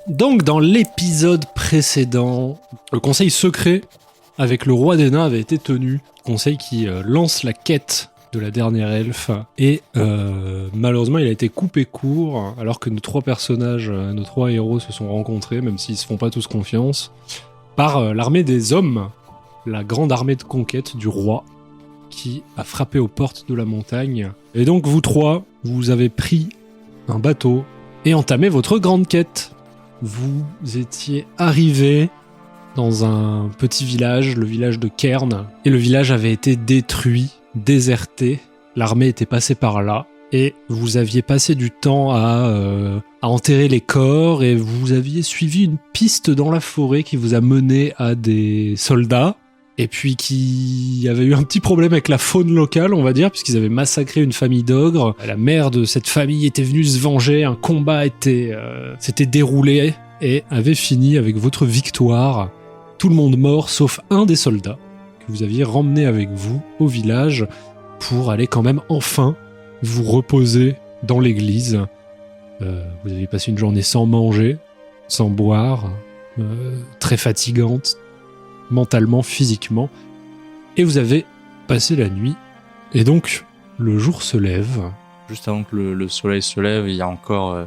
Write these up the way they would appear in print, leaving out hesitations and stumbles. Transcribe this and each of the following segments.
Donc, dans l'épisode précédent, le conseil secret avec le roi des nains avait été tenu. Conseil qui lance la quête de la dernière elfe. Et malheureusement, il a été coupé court alors que nos trois personnages, nos trois héros se sont rencontrés, même s'ils se font pas tous confiance, par l'armée des hommes, la grande armée de conquête du roi qui a frappé aux portes de la montagne. Et donc, vous trois, vous avez pris un bateau et entamé votre grande quête. Vous étiez arrivés dans un petit village, le village de Cairn, et le village avait été détruit, déserté. L'armée était passée par là, et vous aviez passé du temps à enterrer les corps, et vous aviez suivi une piste dans la forêt qui vous a mené à des soldats, et puis qui avait eu un petit problème avec la faune locale, on va dire, puisqu'ils avaient massacré une famille d'ogres. La mère de cette famille était venue se venger, un combat s'était déroulé et avait fini avec votre victoire. Tout le monde mort, sauf un des soldats que vous aviez ramené avec vous au village pour aller quand même enfin vous reposer dans l'église. Vous avez passé une journée sans manger, sans boire, très fatigante, mentalement, physiquement, et vous avez passé la nuit, et donc le jour se lève. Juste avant que le soleil se lève, il y a encore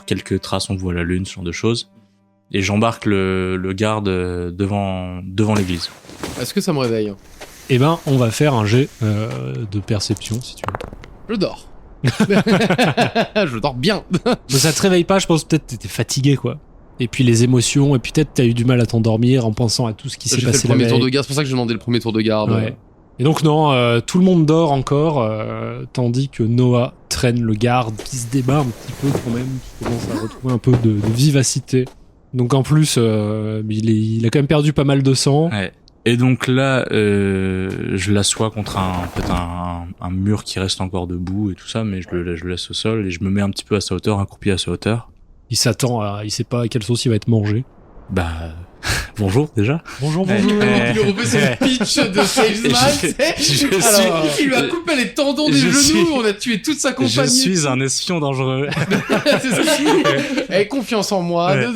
quelques traces, on voit la lune, ce genre de choses, et j'embarque le garde devant l'église. Est-ce que ça me réveille ? Eh ben, on va faire un jet de perception, si tu veux. Je dors. Je dors bien. Mais ça te réveille pas, je pense peut-être que t'étais fatigué, quoi. Et puis les émotions, et puis peut-être t'as eu du mal à t'endormir en pensant à tout ce qui s'est J'ai passé fait la le veille. premier tour de garde, c'est pour ça que j'ai demandé le premier tour de garde. Ouais. Et donc non, tout le monde dort encore, tandis que Noah traîne le garde, qui se débat un petit peu quand même, qui commence à retrouver un peu de vivacité. Donc en plus, il a quand même perdu pas mal de sang. Ouais. Et donc là, je l'assois contre un mur qui reste encore debout et tout ça, mais je le laisse au sol et je me mets un petit peu à sa hauteur, accroupi à sa hauteur. Il sait pas à quelle sauce il va être mangé. Bah, bonjour déjà. Bonjour. Il lui refait son pitch de salesman. Alors, il lui a coupé les tendons des genoux, on a tué toute sa compagnie. Je suis un espion dangereux. C'est ça. Confiance en moi. Ouais.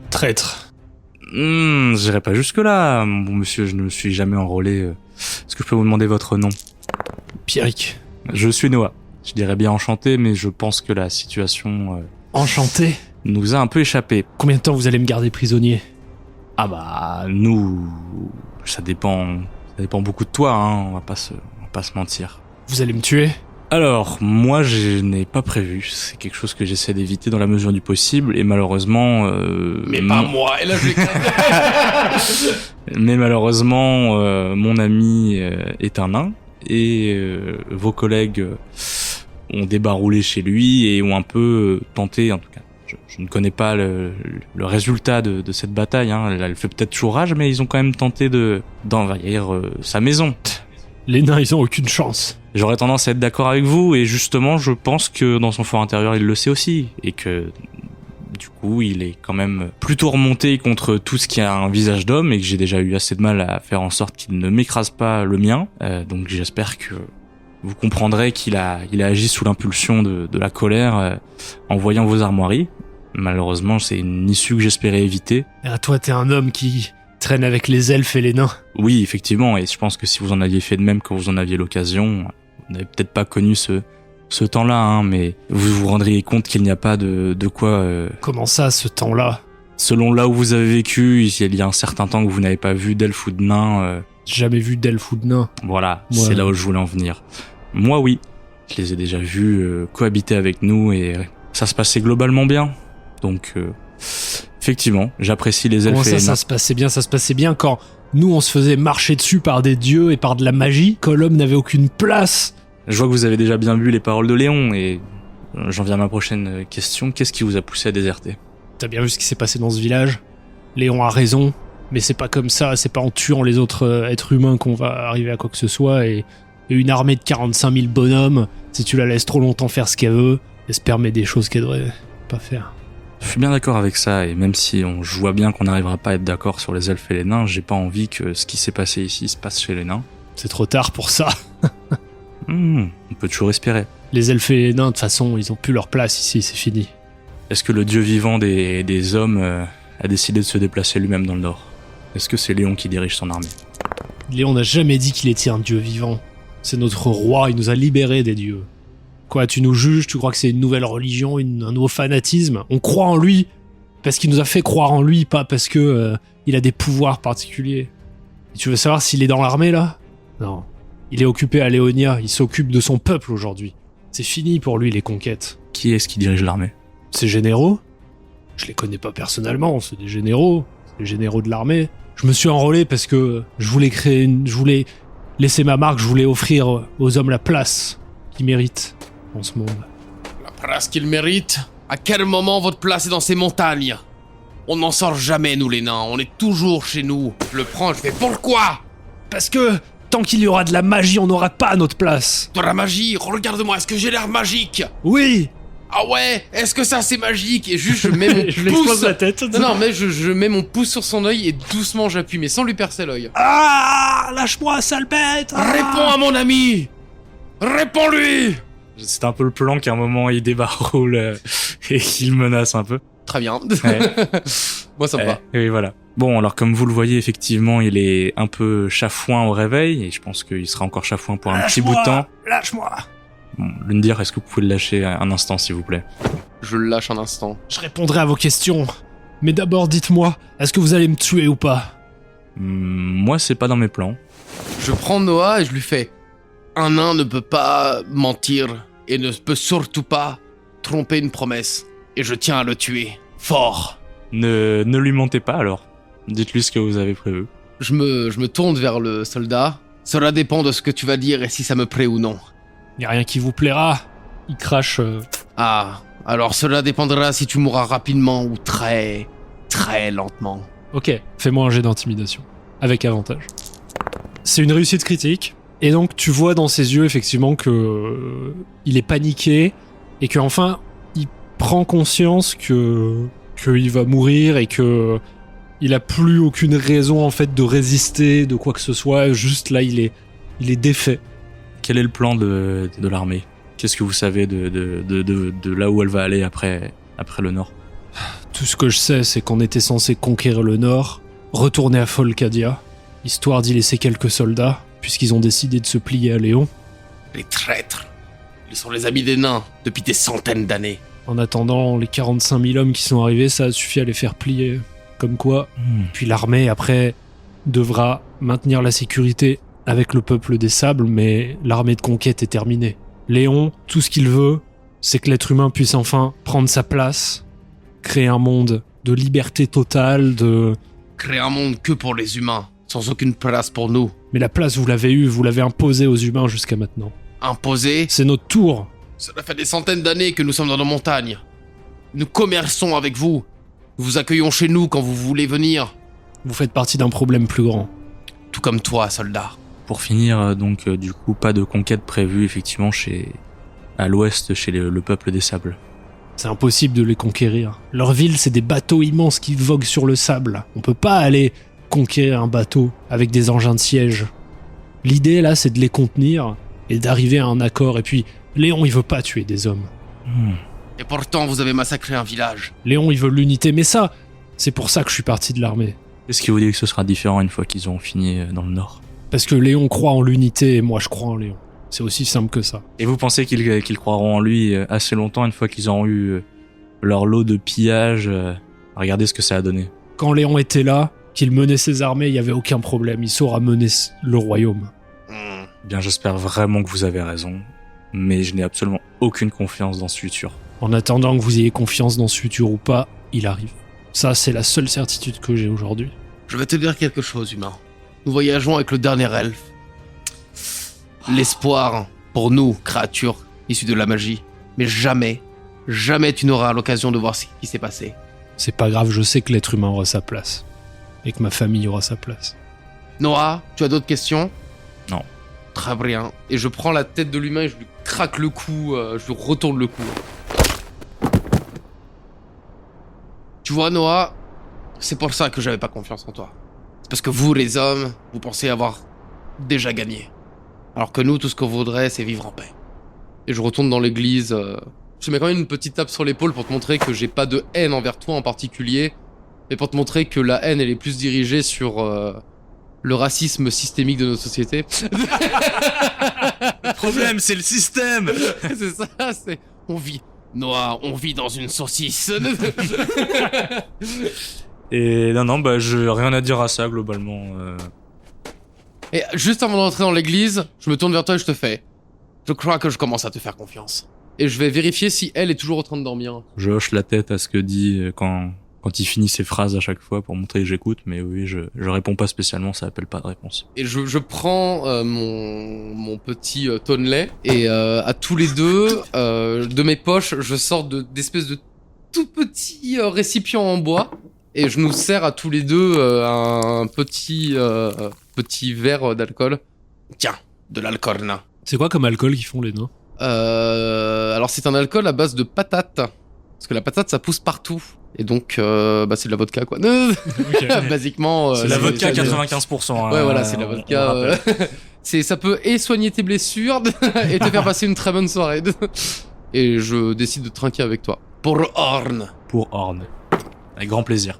Traître. J'irai pas jusque là, bon monsieur, je ne me suis jamais enrôlé. Est-ce que je peux vous demander votre nom ? Pierrick. Je suis Noah. Je dirais bien enchanté, mais je pense que la situation Enchanté. nous a un peu échappé. Combien de temps vous allez me garder prisonnier ? Ah bah nous, ça dépend beaucoup de toi, hein. On va pas se mentir. Vous allez me tuer ? Alors, moi, je n'ai pas prévu. C'est quelque chose que j'essaie d'éviter dans la mesure du possible, et malheureusement... Mais pas moi, et là je l'ai Mais malheureusement, mon ami est un nain, et vos collègues ont débaroulé chez lui et ont un peu tenté, en tout cas, je ne connais pas le résultat de cette bataille, hein. Elle fait peut-être toujours rage, mais ils ont quand même tenté d'envahir sa maison. Les nains, ils ont aucune chance. J'aurais tendance à être d'accord avec vous, et justement, je pense que dans son fort intérieur, il le sait aussi, et que du coup, il est quand même plutôt remonté contre tout ce qui a un visage d'homme, et que j'ai déjà eu assez de mal à faire en sorte qu'il ne m'écrase pas le mien. Donc j'espère que vous comprendrez qu'il a agi sous l'impulsion de la colère en voyant vos armoiries. Malheureusement, c'est une issue que j'espérais éviter. Et toi, t'es un homme qui traîne avec les elfes et les nains. Oui, effectivement, et je pense que si vous en aviez fait de même quand vous en aviez l'occasion, vous n'avez peut-être pas connu ce temps-là, hein, mais vous vous rendriez compte qu'il n'y a pas de quoi... Comment ça, ce temps-là ? Selon là où vous avez vécu, il y a un certain temps que vous n'avez pas vu d'elfes ou de nains. J'ai jamais vu d'elfes ou de nains. Voilà, Ouais. C'est là où je voulais en venir. Moi, oui, je les ai déjà vus cohabiter avec nous, et ça se passait globalement bien. Donc, effectivement, j'apprécie les elfes. Comment et les ça nains. se passait bien ? Ça se passait bien quand nous, on se faisait marcher dessus par des dieux et par de la magie, quand l'homme n'avait aucune place. Je vois que vous avez déjà bien vu les paroles de Léon, et j'en viens à ma prochaine question. Qu'est-ce qui vous a poussé à déserter ? T'as bien vu ce qui s'est passé dans ce village ? Léon a raison, mais c'est pas comme ça, c'est pas en tuant les autres êtres humains qu'on va arriver à quoi que ce soit, et une armée de 45 000 bonhommes, si tu la laisses trop longtemps faire ce qu'elle veut, elle se permet des choses qu'elle devrait pas faire. Je suis bien d'accord avec ça, et même si je vois bien qu'on n'arrivera pas à être d'accord sur les elfes et les nains, j'ai pas envie que ce qui s'est passé ici se passe chez les nains. C'est trop tard pour ça. On peut toujours espérer. Les elfes et les nains, de toute façon, ils ont plus leur place ici, c'est fini. Est-ce que le dieu vivant des hommes a décidé de se déplacer lui-même dans le nord? Est-ce que c'est Léon qui dirige son armée? Léon n'a jamais dit qu'il était un dieu vivant. C'est notre roi, il nous a libérés des dieux. Quoi, tu nous juges, tu crois que c'est une nouvelle religion, un nouveau fanatisme? On croit en lui parce qu'il nous a fait croire en lui, pas parce que il a des pouvoirs particuliers. Et tu veux savoir s'il est dans l'armée là? Non. Il est occupé à Léonia, il s'occupe de son peuple aujourd'hui. C'est fini pour lui les conquêtes. Qui est-ce qui dirige l'armée? Ces généraux? Je les connais pas personnellement, c'est des généraux de l'armée. Je me suis enrôlé parce que je voulais laisser ma marque, je voulais offrir aux hommes la place qu'ils méritent dans ce monde. La place qu'il mérite? À quel moment votre place est dans ces montagnes? On n'en sort jamais, nous les nains, on est toujours chez nous. Je le prends, je fais pourquoi? Parce que tant qu'il y aura de la magie, on n'aura pas notre place. De la magie? Regarde-moi, est-ce que j'ai l'air magique? Oui. Ah ouais? Est-ce que ça c'est magique? Et juste je mets mon Je lui pouce... explose la tête. Non, mais je mets mon pouce sur son œil et doucement j'appuie, mais sans lui percer l'œil. Ah, lâche-moi, sale bête. Réponds à mon ami! Réponds-lui! C'est un peu le plan qu'à un moment il débarroule et qu'il menace un peu. Très bien. Ouais. Moi ça me va. Et voilà. Bon, alors comme vous le voyez, effectivement, il est un peu chafouin au réveil, et je pense qu'il sera encore chafouin pour un petit bout de temps. Lâche-moi. Bon, Lundir, est-ce que vous pouvez le lâcher un instant, s'il vous plaît? Je le lâche un instant. Je répondrai à vos questions. Mais d'abord, dites-moi, est-ce que vous allez me tuer ou pas? Moi, c'est pas dans mes plans. Je prends Noah et je lui fais: un nain ne peut pas mentir et ne peut surtout pas tromper une promesse. Et je tiens à le tuer. Fort. Ne lui mentez pas, alors. Dites-lui ce que vous avez prévu. Je me tourne vers le soldat. Cela dépend de ce que tu vas dire et si ça me plaît ou non. Y a rien qui vous plaira. Il crache. Ah, alors cela dépendra si tu mourras rapidement ou très, très lentement. Ok, fais-moi un jet d'intimidation. Avec avantage. C'est une réussite critique. Et donc tu vois dans ses yeux effectivement que il est paniqué et que enfin il prend conscience qu'il va mourir et que il a plus aucune raison en fait de résister, de quoi que ce soit. Juste là, il est défait. Quel est le plan de l'armée? Qu'est-ce que vous savez de là où elle va aller après le nord? Tout ce que je sais, c'est qu'on était censé conquérir le nord, retourner à Folcadia, histoire d'y laisser quelques soldats, puisqu'ils ont décidé de se plier à Léon. Les traîtres. Ils sont les amis des nains depuis des centaines d'années. En attendant, les 45 000 hommes qui sont arrivés, ça a suffi à les faire plier. Comme quoi, puis l'armée, après, devra maintenir la sécurité avec le peuple des sables, mais l'armée de conquête est terminée. Léon, tout ce qu'il veut, c'est que l'être humain puisse enfin prendre sa place, créer un monde de liberté totale, Créer un monde que pour les humains, sans aucune place pour nous. Mais la place, vous l'avez eue, vous l'avez imposée aux humains jusqu'à maintenant. Imposé? C'est notre tour. Cela fait des centaines d'années que nous sommes dans nos montagnes. Nous commerçons avec vous. Nous vous accueillons chez nous quand vous voulez venir. Vous faites partie d'un problème plus grand. Tout comme toi, soldat. Pour finir, donc, du coup, pas de conquête prévue, effectivement, à l'ouest, chez le peuple des sables. C'est impossible de les conquérir. Leur ville, c'est des bateaux immenses qui voguent sur le sable. On peut pas aller conquérir un bateau avec des engins de siège. L'idée, là, c'est de les contenir et d'arriver à un accord. Et puis, Léon, il veut pas tuer des hommes. Et pourtant, vous avez massacré un village. Léon, il veut l'unité, mais ça, c'est pour ça que je suis parti de l'armée. Est-ce qu'il vous dit que ce sera différent une fois qu'ils auront fini dans le nord? Parce que Léon croit en l'unité et moi, je crois en Léon. C'est aussi simple que ça. Et vous pensez qu'ils croiront en lui assez longtemps une fois qu'ils auront eu leur lot de pillage? Regardez ce que ça a donné. Quand Léon était là, qu'il menait ses armées, il y avait aucun problème. Il saura mener le royaume. Bien, j'espère vraiment que vous avez raison, mais je n'ai absolument aucune confiance dans ce futur. En attendant que vous ayez confiance dans ce futur ou pas, il arrive. Ça, c'est la seule certitude que j'ai aujourd'hui. Je vais te dire quelque chose, humain. Nous voyageons avec le dernier elfe. L'espoir pour nous, créatures issues de la magie. Mais jamais, jamais tu n'auras l'occasion de voir ce qui s'est passé. C'est pas grave, je sais que l'être humain aura sa place. Et que ma famille aura sa place. Noah, tu as d'autres questions? Non. Très bien. Et je prends la tête de l'humain et je lui craque le cou, je lui retourne le cou. Tu vois, Noah, c'est pour ça que j'avais pas confiance en toi. C'est parce que vous, les hommes, vous pensez avoir déjà gagné. Alors que nous, tout ce qu'on voudrait, c'est vivre en paix. Et je retourne dans l'église Je te mets quand même une petite tape sur l'épaule pour te montrer que j'ai pas de haine envers toi en particulier, mais pour te montrer que la haine, elle est plus dirigée sur le racisme systémique de notre société. Le problème, c'est le système. C'est ça, c'est... On vit... Noah, on vit dans une saucisse. Et non, bah, rien à dire à ça, globalement. Et juste avant d'entrer dans l'église, je me tourne vers toi et je te fais... Je crois que je commence à te faire confiance. Et je vais vérifier si elle est toujours en train de dormir. Je hoche la tête à ce que dit quand il finit ses phrases à chaque fois pour montrer que j'écoute, mais oui, je réponds pas spécialement, ça appelle pas de réponse. Et je prends mon petit tonnelet et à tous les deux, de mes poches, je sors d'espèces de tout petits récipients en bois et je nous sers à tous les deux un petit verre d'alcool. Tiens, de l'alcool nain. C'est quoi comme alcool qu'ils font les nains? Alors c'est un alcool à base de patates. Parce que la patate ça pousse partout. Et donc c'est de la vodka quoi. Ok. Basiquement. C'est la vodka à c'est- 95%. Hein, Ouais voilà, c'est la on vodka. rappelle. Ça peut et soigner tes blessures et te faire passer une très bonne soirée. Et je décide de trinquer avec toi. Pour Horn. Pour Horn. Avec grand plaisir.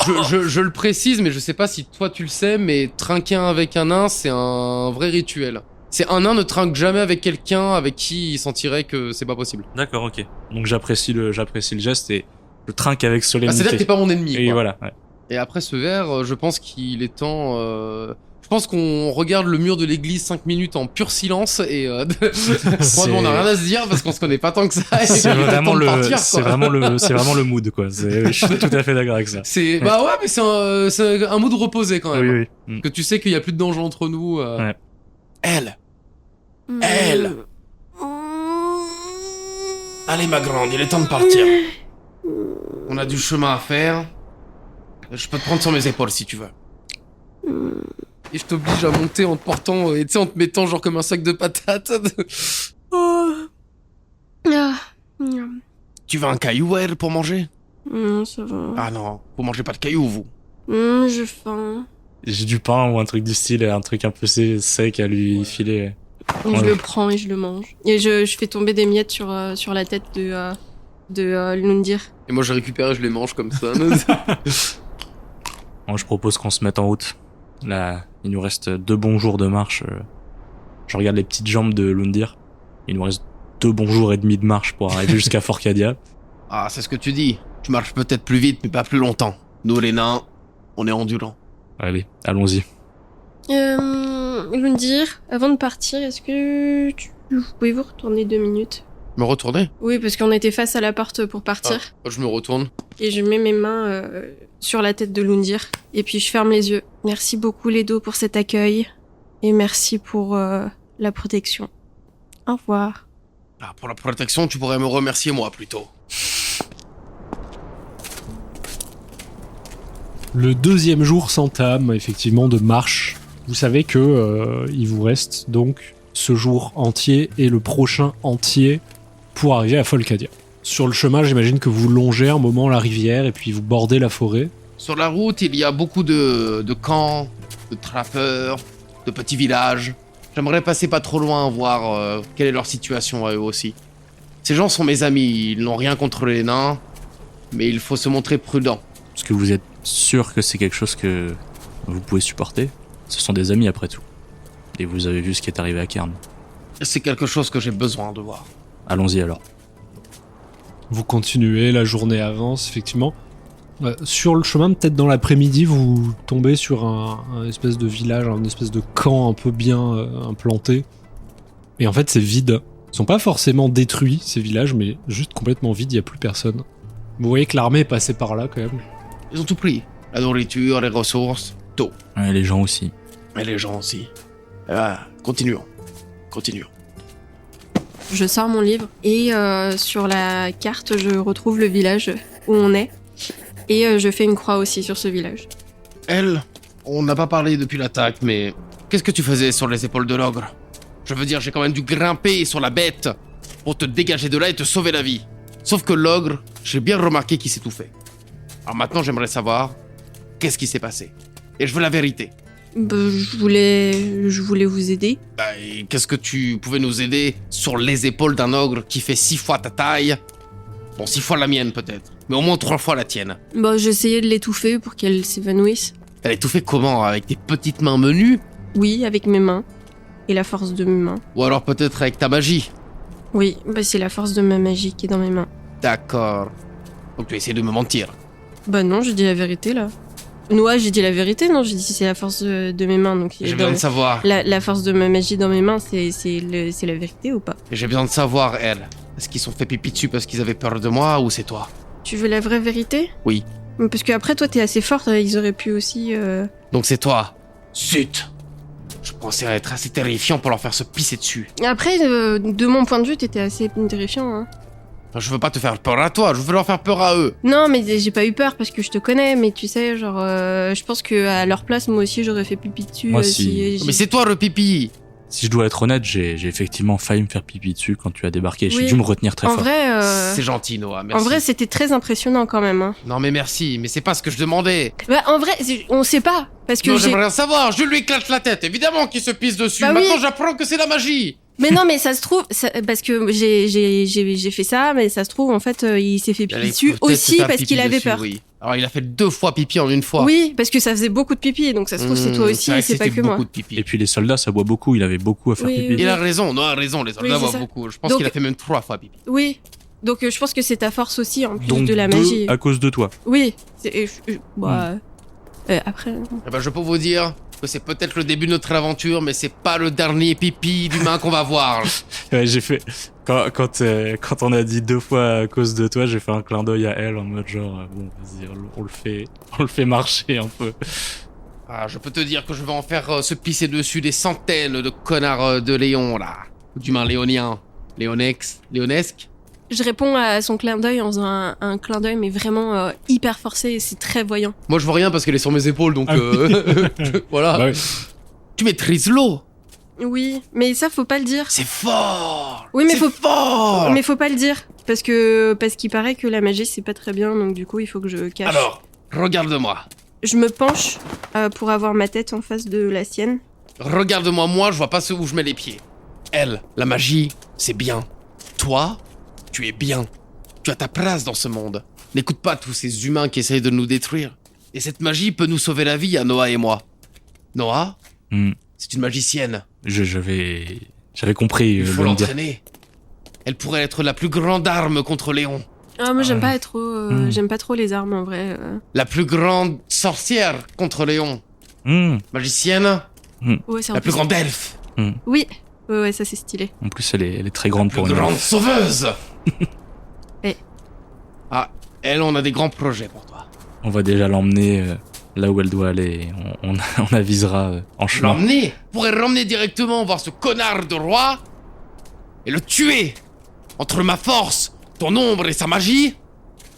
Je le précise, mais je sais pas si toi tu le sais, mais trinquer avec un nain, c'est un vrai rituel. C'est un nain ne trinque jamais avec quelqu'un avec qui il sentirait que c'est pas possible. D'accord, ok. Donc j'apprécie le geste et je trinque avec Ah, solennité. c'est-à-dire que t'es pas mon ennemi. Et Quoi. voilà, ouais. Et après ce verre, je pense qu'il est temps. Je pense qu'on regarde le mur de l'église 5 minutes en pur silence et C'est- on a rien à se dire parce qu'on se connaît pas tant que ça. Et C'est qu'il est vraiment temps de le, partir, quoi. c'est vraiment le mood, quoi. Je suis tout à fait d'accord avec ça. C'est bah ouais, mais c'est un mood reposé quand même. Oui, oui. Mm. Que tu sais qu'il y a plus de danger entre nous. Ouais. Elle. Elle. Allez ma grande, il est temps de partir. On a du chemin à faire. Je peux te prendre sur mes épaules si tu veux. Et je t'oblige à monter en te portant, et tu sais, en te mettant genre comme un sac de patates. Tu veux un caillou, elle, pour manger? Non, ça va. Ah non, vous mangez pas de cailloux, vous. J'ai faim. J'ai du pain ou un truc du style, un truc un peu sec à lui filer. Et je le prends et je le mange. Et je fais tomber des miettes sur la tête de Lundir. Et moi, je récupère et je les mange comme ça. Moi, je propose qu'on se mette en route. Là, il nous reste 2 bons jours de marche. Je regarde les petites jambes de Lundir. Il nous reste 2 bons jours et demi de marche pour arriver jusqu'à Fort Cadia. Ah, c'est ce que tu dis. Je marche peut-être plus vite, mais pas plus longtemps. Nous, les nains, on est endurants. Allez, allons-y. Lundir, avant de partir, est-ce que vous pouvez vous retourner 2 minutes? Me retourner? Oui, parce qu'on était face à la porte pour partir. Ah, je me retourne. Et je mets mes mains sur la tête de Lundir. Et puis je ferme les yeux. Merci beaucoup, Ledo, pour cet accueil. Et merci pour la protection. Au revoir. Ah, pour la protection, tu pourrais me remercier moi plutôt. Le deuxième jour s'entame, effectivement, de marche. Vous savez que il vous reste donc ce jour entier et le prochain entier pour arriver à Folcadia. Sur le chemin, j'imagine que vous longez un moment la rivière et puis vous bordez la forêt. Sur la route, il y a beaucoup de camps, de trappeurs, de petits villages. J'aimerais passer pas trop loin, voir quelle est leur situation à eux aussi. Ces gens sont mes amis, ils n'ont rien contre les nains, mais il faut se montrer prudent. Est-ce que vous êtes sûr que c'est quelque chose que vous pouvez supporter? Ce sont des amis après tout. Et vous avez vu ce qui est arrivé à Cairn. C'est quelque chose que j'ai besoin de voir. Allons-y alors. Vous continuez, la journée avance, effectivement. Sur le chemin, peut-être dans l'après-midi, vous tombez sur un espèce de village, un espèce de camp un peu bien implanté. Et en fait, c'est vide. Ils sont pas forcément détruits, ces villages, mais juste complètement vides, il n'y a plus personne. Vous voyez que l'armée est passée par là, quand même. Ils ont tout pris. La nourriture, les ressources, tout. Ouais, les gens aussi. Et les gens aussi. Continuons. Continuons. Je sors mon livre et sur la carte, je retrouve le village où on est. Et je fais une croix aussi sur ce village. Elle, on n'a pas parlé depuis l'attaque, mais qu'est-ce que tu faisais sur les épaules de l'ogre? Je veux dire, j'ai quand même dû grimper sur la bête pour te dégager de là et te sauver la vie. Sauf que l'ogre, j'ai bien remarqué qu'il s'est tout fait. Alors maintenant, j'aimerais savoir qu'est-ce qui s'est passé. Et je veux la vérité. Bah, je voulais vous aider. Bah, et qu'est-ce que tu pouvais nous aider sur les épaules d'un ogre qui fait 6 fois ta taille? Bon, 6 fois la mienne peut-être, mais au moins 3 fois la tienne. Bah, j'essayais de l'étouffer pour qu'elle s'évanouisse. Elle est tout fait comment? Avec tes petites mains menues? Oui, avec mes mains. Et la force de mes mains. Ou alors peut-être avec ta magie? Oui, bah c'est la force de ma magie qui est dans mes mains. D'accord. Donc tu essaies de me mentir. Bah non, j'ai dit la vérité là. Noah, j'ai dit la vérité, non, j'ai dit c'est la force de mes mains. Donc J'ai besoin de savoir. la force de ma magie dans mes mains, c'est la vérité ou pas? J'ai besoin de savoir, elle. Est-ce qu'ils sont fait pipi dessus parce qu'ils avaient peur de moi ou c'est toi? Tu veux la vraie vérité? Oui. Parce que après toi t'es assez forte, ils auraient pu aussi... Donc c'est toi. Zut! Je pensais être assez terrifiant pour leur faire se pisser dessus. Après, de mon point de vue, t'étais assez terrifiant, hein. Je veux pas te faire peur à toi, je veux leur faire peur à eux. Non, mais j'ai pas eu peur parce que je te connais, mais tu sais, genre, je pense que à leur place, moi aussi, j'aurais fait pipi dessus. Moi, si. Mais c'est toi le pipi! Si je dois être honnête, j'ai effectivement failli me faire pipi dessus quand tu as débarqué. J'ai Oui. dû me retenir très En fort. vrai, C'est gentil, Noah, merci. en vrai, c'était très impressionnant quand même. Hein. Non mais merci, mais c'est pas ce que je demandais. Bah, en vrai, on sait pas parce que Non, j'ai. j'aimerais rien savoir, je lui éclate la tête, évidemment qu'il se pisse dessus. Bah Maintenant oui. j'apprends que c'est la magie. Mais non, mais ça se trouve, parce que j'ai fait ça, mais ça se trouve en fait, il s'est fait pipi Allez, dessus faut peut-être aussi se faire parce pipi qu'il avait dessus, peur. Oui. Alors il a fait 2 fois pipi en une fois. Oui, parce que ça faisait beaucoup de pipi, donc ça se trouve c'est toi aussi, vrai et c'est pas c'était que moi. beaucoup de pipi. Et puis les soldats, ça boit beaucoup. Il avait beaucoup à faire Oui, pipi. oui. Il a raison, Noah a raison, les soldats c'est voient ça. beaucoup. Je pense Donc- qu'il a fait même 3 fois pipi. Oui. Donc je pense que c'est ta force aussi en plus Donc de la 2 magie. à cause de toi. Oui. Bah, après. Eh ben, je peux vous dire que c'est peut-être le début de notre aventure, mais c'est pas le dernier pipi d'humain qu'on va voir. Ouais, j'ai fait quand on a dit 2 fois à cause de toi, j'ai fait un clin d'œil à elle en mode genre bon vas-y on le fait marcher un peu. Ah, je peux te dire que je vais en faire se pisser dessus des centaines de connards de Léon, là. D'humains léoniens. Léonesques. Je réponds à son clin d'œil en faisant un clin d'œil, mais vraiment hyper forcé, et c'est très voyant. Moi, je vois rien parce qu'elle est sur mes épaules, donc voilà. Bah ouais. Tu maîtrises l'eau. Oui, mais ça faut pas le dire. C'est fort. Oui, mais C'est faut- fort. Mais faut pas le dire parce qu'il paraît que la magie c'est pas très bien, donc du coup il faut que je cache. Alors, regarde-moi. Je me penche pour avoir ma tête en face de la sienne. Regarde-moi, moi, je vois pas où je mets les pieds. Elle, la magie, c'est bien. Toi, tu es bien. Tu as ta place dans ce monde. N'écoute pas tous ces humains qui essayent de nous détruire. Et cette magie peut nous sauver la vie à Noah et moi. Noah, Hmm. c'est une magicienne. J'avais compris Il faut le dire. l'entraîner. Elle pourrait être la plus grande arme contre Léon. Ah moi j'aime pas trop, Hmm. j'aime pas trop les armes en vrai. La plus grande sorcière contre Léon. Hmm. Magicienne, Ouais, c'est la plus grande elfe. Oui, ouais, ça c'est stylé. En plus elle est très grande pour Plus une grande elfe. sauveuse. Eh. Ah, elle, on a des grands projets pour toi. On va déjà l'emmener là où elle doit aller. On avisera en chemin. L'emmener, pourrait l'emmener directement voir ce connard de roi et le tuer. Entre ma force, ton ombre et sa magie,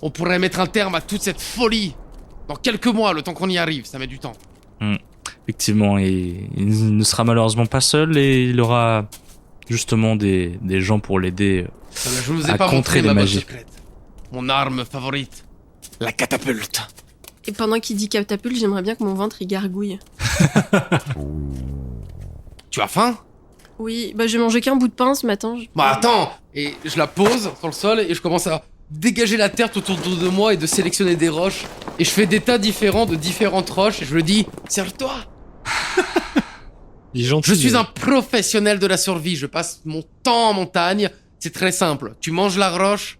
on pourrait mettre un terme à toute cette folie. Dans quelques mois, le temps qu'on y arrive, ça met du temps. Effectivement, et il ne sera malheureusement pas seul et il aura justement des gens pour l'aider. Je vous ai À pas montré contrer les ma botte magies. secrète. Mon arme favorite, la catapulte. Et pendant qu'il dit catapulte, j'aimerais bien que mon ventre il gargouille. Tu as faim? Oui, bah j'ai mangé qu'un bout de pain ce matin. Bah attends. Et je la pose sur le sol et je commence à dégager la terre tout autour de moi et de sélectionner des roches. Et je fais des tas différents de différentes roches et je le dis, serre-toi. Il est gentil. Je suis un professionnel de la survie, je passe mon temps en montagne. C'est très simple, tu manges la roche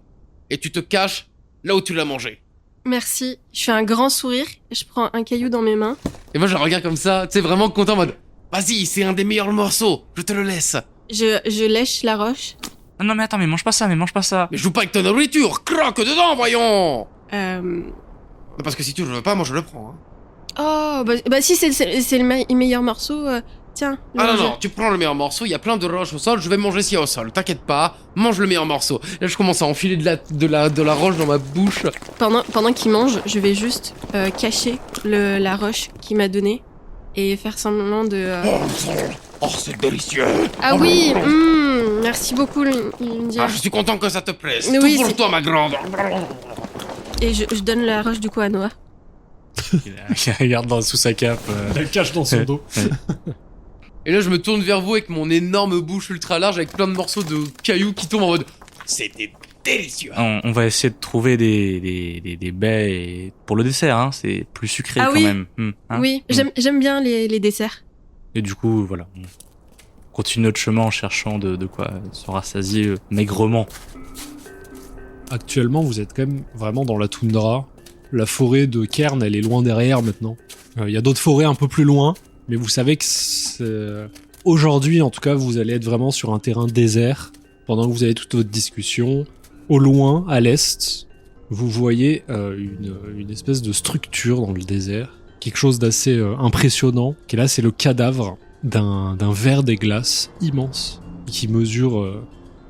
et tu te caches là où tu l'as mangée. Merci. Je fais un grand sourire, je prends un caillou dans mes mains. Et moi je la regarde comme ça, tu sais, vraiment content en mode, vas-y, c'est un des meilleurs morceaux, je te le laisse. Je lèche la roche. Ah non mais attends, mais mange pas ça. Mais joue pas avec ta nourriture, croque dedans, voyons. Euh... Parce que si tu le veux pas, moi je le prends. Hein. Oh, bah si c'est le meilleur morceau, tiens. Ah non, mange. non, tu prends le meilleur morceau, il y a plein de roches au sol, je vais manger ce qu'il y a au sol, t'inquiète pas, mange le meilleur morceau. Là je commence à enfiler de la roche dans ma bouche. Pendant qu'il mange, je vais juste cacher la roche qu'il m'a donnée et faire semblant de... Oh, c'est délicieux. Ah oui, merci beaucoup, Lundia. Ah, je suis content que ça te plaise. Mais Tout oui, pour c'est- toi, ma grande. Et je donne la roche du coup à Noah. Il regarde sous sa cape. La cache dans son dos. Et là, je me tourne vers vous avec mon énorme bouche ultra large avec plein de morceaux de cailloux qui tombent en mode c'était délicieux. On va essayer de trouver des baies pour le dessert, hein. C'est plus sucré Ah quand oui. même. Hein. Oui, j'aime bien les desserts. Et du coup, voilà. On continue notre chemin en cherchant de quoi se rassasier maigrement. Actuellement, vous êtes quand même vraiment dans la toundra. La forêt de Cairn, elle est loin derrière maintenant. Il y a d'autres forêts un peu plus loin, mais vous savez que aujourd'hui, en tout cas, vous allez être vraiment sur un terrain désert pendant que vous avez toute votre discussion. Au loin, à l'est, vous voyez une espèce de structure dans le désert. Quelque chose d'assez impressionnant. Qui est là, c'est le cadavre d'un ver des glaces immense qui mesure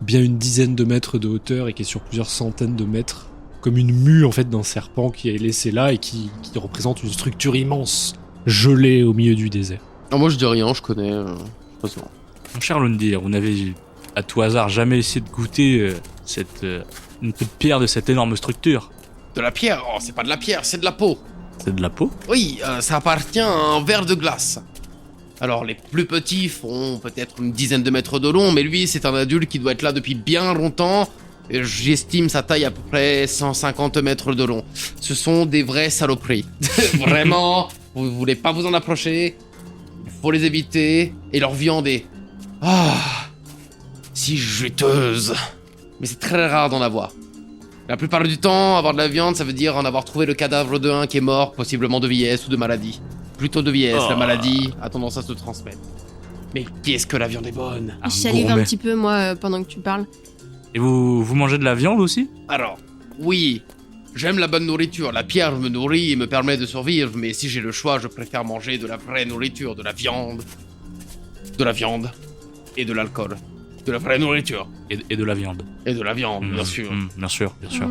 bien une dizaine de mètres de hauteur et qui est sur plusieurs centaines de mètres, comme une mue en fait d'un serpent qui est laissé là et qui représente une structure immense gelée au milieu du désert. Non, moi je dis rien, je connais. Heureusement. Mon cher Lundir, vous n'avez à tout hasard jamais essayé de goûter une petite pierre de cette énorme structure? De la pierre? Oh, c'est pas de la pierre, c'est de la peau. C'est de la peau? Oui, ça appartient à un ver de glace. Alors les plus petits font peut-être une dizaine de mètres de long, mais lui c'est un adulte qui doit être là depuis bien longtemps. Et j'estime sa taille à peu près 150 mètres de long. Ce sont des vraies saloperies. Vraiment, vous voulez pas vous en approcher. Il faut les éviter. Et leur viande est... si juteuse. Mais c'est très rare d'en avoir. La plupart du temps, avoir de la viande, ça veut dire en avoir trouvé le cadavre d'un qui est mort, possiblement de vieillesse ou de maladie. Plutôt de vieillesse, la maladie a tendance à se transmettre. Mais qu'est-ce que la viande est bonne! Un Je salive gourmet. un petit peu, moi, pendant que tu parles. Et vous mangez de la viande aussi? Alors, oui, j'aime la bonne nourriture. La pierre me nourrit et me permet de survivre, mais si j'ai le choix, je préfère manger de la vraie nourriture, de la viande et de l'alcool. De la vraie nourriture. Et de la viande. Et de la viande, bien sûr. Bien sûr, bien sûr.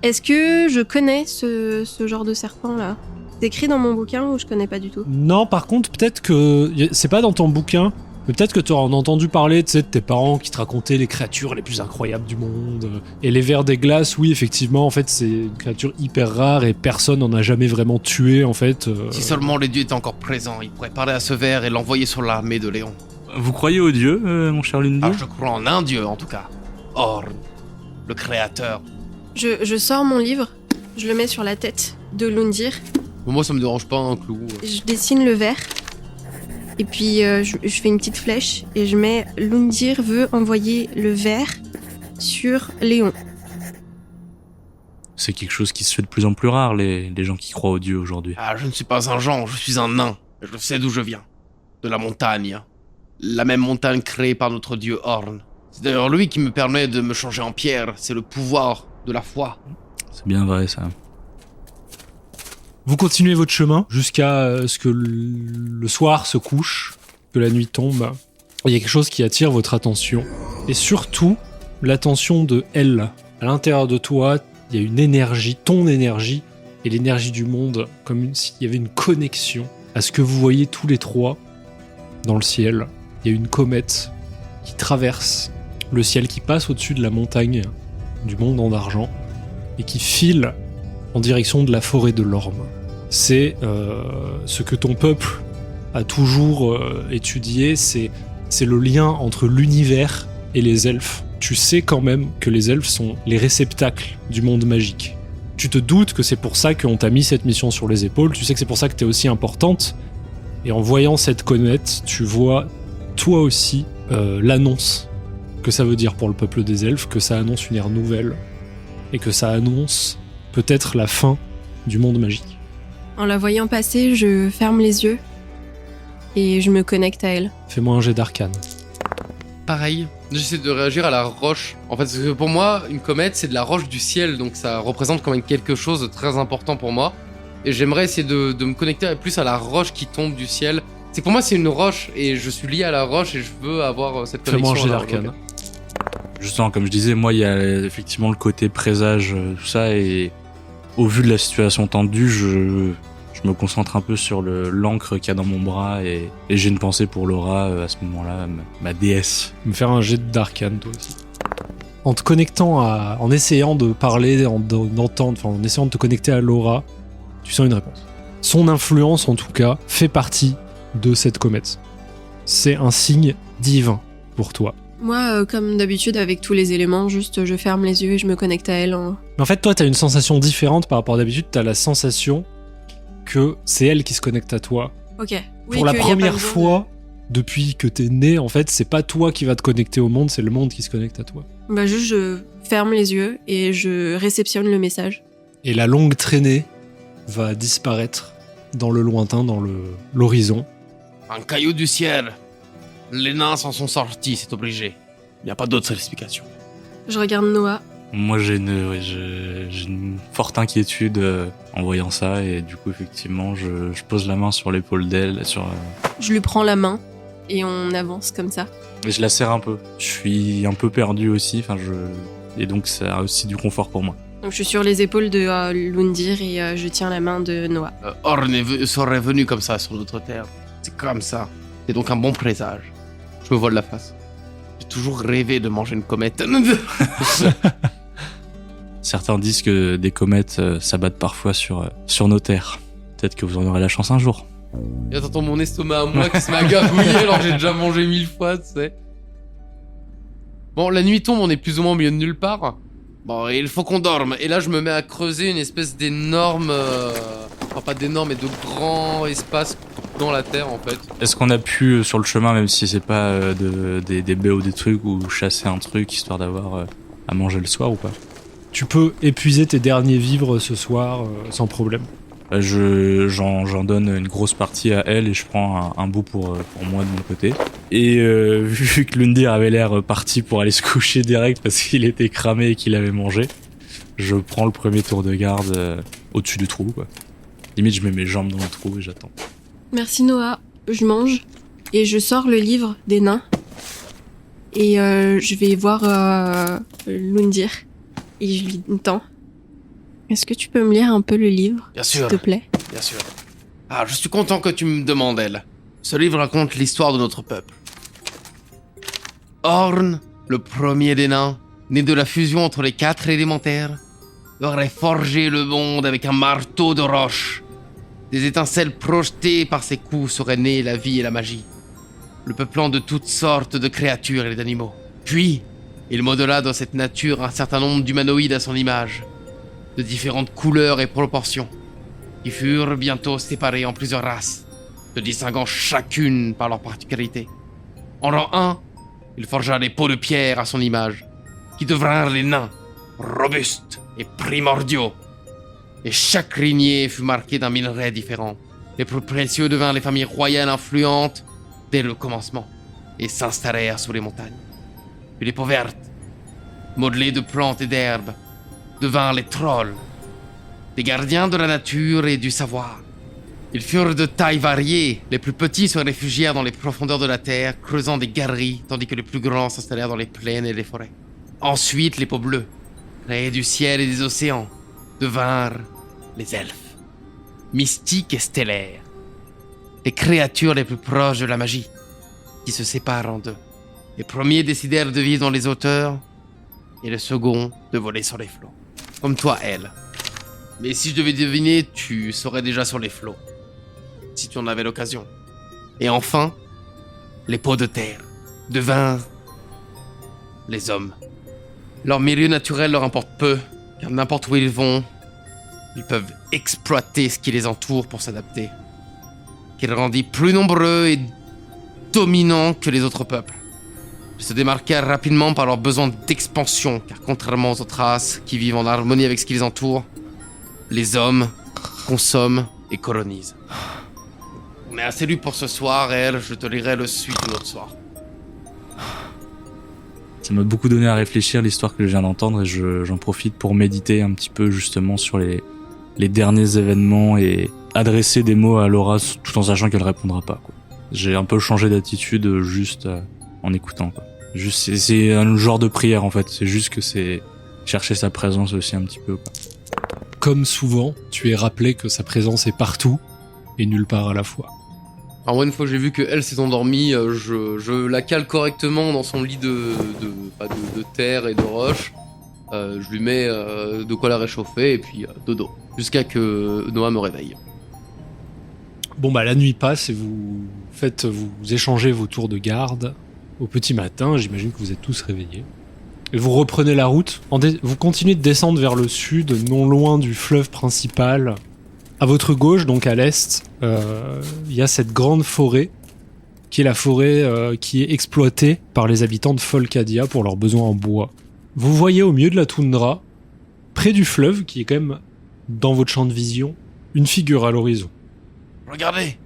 Est-ce que je connais ce genre de serpent-là? C'est écrit dans mon bouquin ou je connais pas du tout? Non, par contre, peut-être que c'est pas dans ton bouquin, mais peut-être que tu auras entendu parler, tu sais, de tes parents qui te racontaient les créatures les plus incroyables du monde. Et les vers des glaces, oui, effectivement, en fait, c'est une créature hyper rare et personne n'en a jamais vraiment tué, en fait. Si seulement les dieux étaient encore présents, ils pourraient parler à ce ver et l'envoyer sur l'armée de Léon. Vous croyez aux dieux, mon cher Lundir? Ah, je crois en un dieu, en tout cas. Orn, le créateur. Je sors mon livre, je le mets sur la tête de Lundir, Moi, ça me dérange pas un clou. je dessine le ver, et puis je fais une petite flèche, et je mets Lundir veut envoyer le ver sur Léon. C'est quelque chose qui se fait de plus en plus rare, les gens qui croient aux dieux aujourd'hui. Ah, je ne suis pas un Jean, je suis un nain. Je sais d'où je viens. De la montagne. La même montagne créée par notre dieu Orn. C'est d'ailleurs lui qui me permet de me changer en pierre. C'est le pouvoir de la foi. C'est bien vrai, ça. Vous continuez votre chemin jusqu'à ce que le soir se couche, que la nuit tombe. Il y a quelque chose qui attire votre attention. Et surtout, l'attention de elle. À l'intérieur de toi, il y a une énergie, ton énergie, et l'énergie du monde, comme s'il y avait une connexion à ce que vous voyez tous les trois dans le ciel. Il y a une comète qui traverse le ciel, qui passe au-dessus de la montagne du monde en argent, et qui file en direction de la forêt de l'Orme. C'est ce que ton peuple a toujours étudié, c'est le lien entre l'univers et les elfes. Tu sais quand même que les elfes sont les réceptacles du monde magique. Tu te doutes que c'est pour ça qu'on t'a mis cette mission sur les épaules, tu sais que c'est pour ça que t'es aussi importante, et en voyant cette comète, tu vois toi aussi l'annonce que ça veut dire pour le peuple des elfes, que ça annonce une ère nouvelle, et que ça annonce peut-être la fin du monde magique. En la voyant passer, je ferme les yeux, et je me connecte à elle. Fais-moi un jet d'arcane. Pareil, j'essaie de réagir à la roche. En fait, parce que pour moi, une comète, c'est de la roche du ciel, donc ça représente quand même quelque chose de très important pour moi. Et j'aimerais essayer de me connecter plus à la roche qui tombe du ciel. C'est que pour moi, c'est une roche, et je suis lié à la roche, et je veux avoir cette connexion. Fais-moi un jet à la d'arcane. roche. Justement, comme je disais, moi, il y a effectivement le côté présage, tout ça, et au vu de la situation tendue, je me concentre un peu sur l'encre qu'il y a dans mon bras, et j'ai une pensée pour Laura à ce moment-là, ma déesse. Me faire un jet d'arcane, toi aussi. En te connectant en essayant de parler, en essayant de te connecter à Laura, Tu sens une réponse. Son influence, en tout cas, fait partie de cette comète. C'est un signe divin pour toi. Moi, comme d'habitude, avec tous les éléments, juste je ferme les yeux et je me connecte à elle. Mais en fait, toi, t'as une sensation différente par rapport à d'habitude. T'as la sensation que c'est elle qui se connecte à toi. Ok. Oui, Pour la qu'il y a pas première besoin fois, depuis que t'es né, en fait, c'est pas toi qui vas te connecter au monde, c'est le monde qui se connecte à toi. Bah juste, je ferme les yeux et je réceptionne le message. Et la longue traînée va disparaître dans le lointain, dans l'horizon. Un caillou du ciel. Les nains s'en sont sortis, c'est obligé. Il n'y a pas d'autre explication. Je regarde Noah. Moi, j'ai une forte inquiétude en voyant ça, et du coup, effectivement, je pose la main sur l'épaule d'elle, Je lui prends la main et on avance comme ça. et je la serre un peu. Je suis un peu perdu aussi, et donc ça a aussi du confort pour moi. Donc je suis sur les épaules de Lundir et je tiens la main de Noah. Orne serait venu comme ça sur notre terre. C'est comme ça. C'est donc un bon présage. Je me voile la face. J'ai toujours rêvé de manger une comète. Certains disent que des comètes s'abattent parfois sur nos terres. Peut-être que vous en aurez la chance un jour. Et t'entends mon estomac à moi qui se met à gargouiller alors que j'ai déjà mangé 1000 fois, tu sais. Bon, la nuit tombe, on est plus ou moins au milieu de nulle part. Bon, et il faut qu'on dorme. Et là, je me mets à creuser une espèce d'énorme... Enfin, pas d'énorme, mais de grand espace dans la terre, en fait. Est-ce qu'on a pu, sur le chemin, même si c'est pas des baies ou des trucs, ou chasser un truc histoire d'avoir à manger le soir ou pas? Tu peux épuiser tes derniers vivres ce soir sans problème. J'en donne une grosse partie à elle et je prends un bout pour moi de mon côté. Et vu que Lundir avait l'air parti pour aller se coucher direct parce qu'il était cramé et qu'il avait mangé, je prends le premier tour de garde au-dessus du trou, quoi. Limite, je mets mes jambes dans le trou et j'attends. Merci Noah. Je mange et je sors le livre des nains. Et je vais voir Lundir. Et je lui tends. Est-ce que tu peux me lire un peu le livre, Bien sûr. s'il te plaît? Bien sûr. Ah, je suis content que tu me demandes, elle. Ce livre raconte l'histoire de notre peuple. Orn, le premier des nains, né de la fusion entre les 4 élémentaires, aurait forgé le monde avec un marteau de roche. Des étincelles projetées par ses coups seraient nées la vie et la magie, le peuplant de toutes sortes de créatures et d'animaux. Puis, il modela dans cette nature un certain nombre d'humanoïdes à son image, de différentes couleurs et proportions, qui furent bientôt séparés en plusieurs races, se distinguant chacune par leur particularité. En rang 1, il forgea les peaux de pierre à son image, qui devinrent les nains, robustes et primordiaux. Et chaque lignée fut marquée d'un minerai différent. Les plus précieux devinrent les familles royales influentes dès le commencement, et s'installèrent sous les montagnes. Puis les peaux vertes, modelées de plantes et d'herbes, devinrent les trolls, des gardiens de la nature et du savoir. Ils furent de tailles variées. Les plus petits se réfugièrent dans les profondeurs de la terre, creusant des galeries, tandis que les plus grands s'installèrent dans les plaines et les forêts. Ensuite, les peaux bleues, créées du ciel et des océans, devinrent les elfes, mystiques et stellaires, les créatures les plus proches de la magie, qui se séparent en deux. Les premiers décidèrent de vivre dans les hauteurs, et le second de voler sur les flots. Comme toi, elle. Mais si je devais deviner, tu serais déjà sur les flots. Si tu en avais l'occasion. Et enfin, les peaux de terre devinrent les hommes. Leur milieu naturel leur importe peu, car n'importe où ils vont, ils peuvent exploiter ce qui les entoure pour s'adapter. Qu'ils rendit plus nombreux et dominants que les autres peuples. Ils se démarquèrent rapidement par leur besoin d'expansion, car contrairement aux autres races qui vivent en harmonie avec ce qui les entoure, les hommes consomment et colonisent. On est assez lu pour ce soir, elle, je te lirai le suite un autre soir. Ça m'a beaucoup donné à réfléchir l'histoire que je viens d'entendre et j'en profite pour méditer un petit peu justement sur les derniers événements et adresser des mots à Laura tout en sachant qu'elle répondra pas, quoi. J'ai un peu changé d'attitude juste en écoutant, quoi. Juste, c'est un genre de prière en fait, c'est juste que c'est chercher sa présence aussi un petit peu, quoi. Comme souvent, tu es rappelé que sa présence est partout et nulle part à la fois. Alors moi, une fois que j'ai vu qu'elle s'est endormie, je la cale correctement dans son lit de terre et de roche. Je lui mets de quoi la réchauffer et puis dodo. Jusqu'à que Noah me réveille. Bon bah la nuit passe et vous échangez vos tours de garde. Au petit matin, j'imagine que vous êtes tous réveillés. Et vous reprenez la route. Vous continuez de descendre vers le sud, non loin du fleuve principal. À votre gauche, donc à l'est, il y a cette grande forêt, qui est la forêt qui est exploitée par les habitants de Folcadia pour leurs besoins en bois. Vous voyez au milieu de la toundra, près du fleuve, qui est quand même dans votre champ de vision, une figure à l'horizon. Regardez,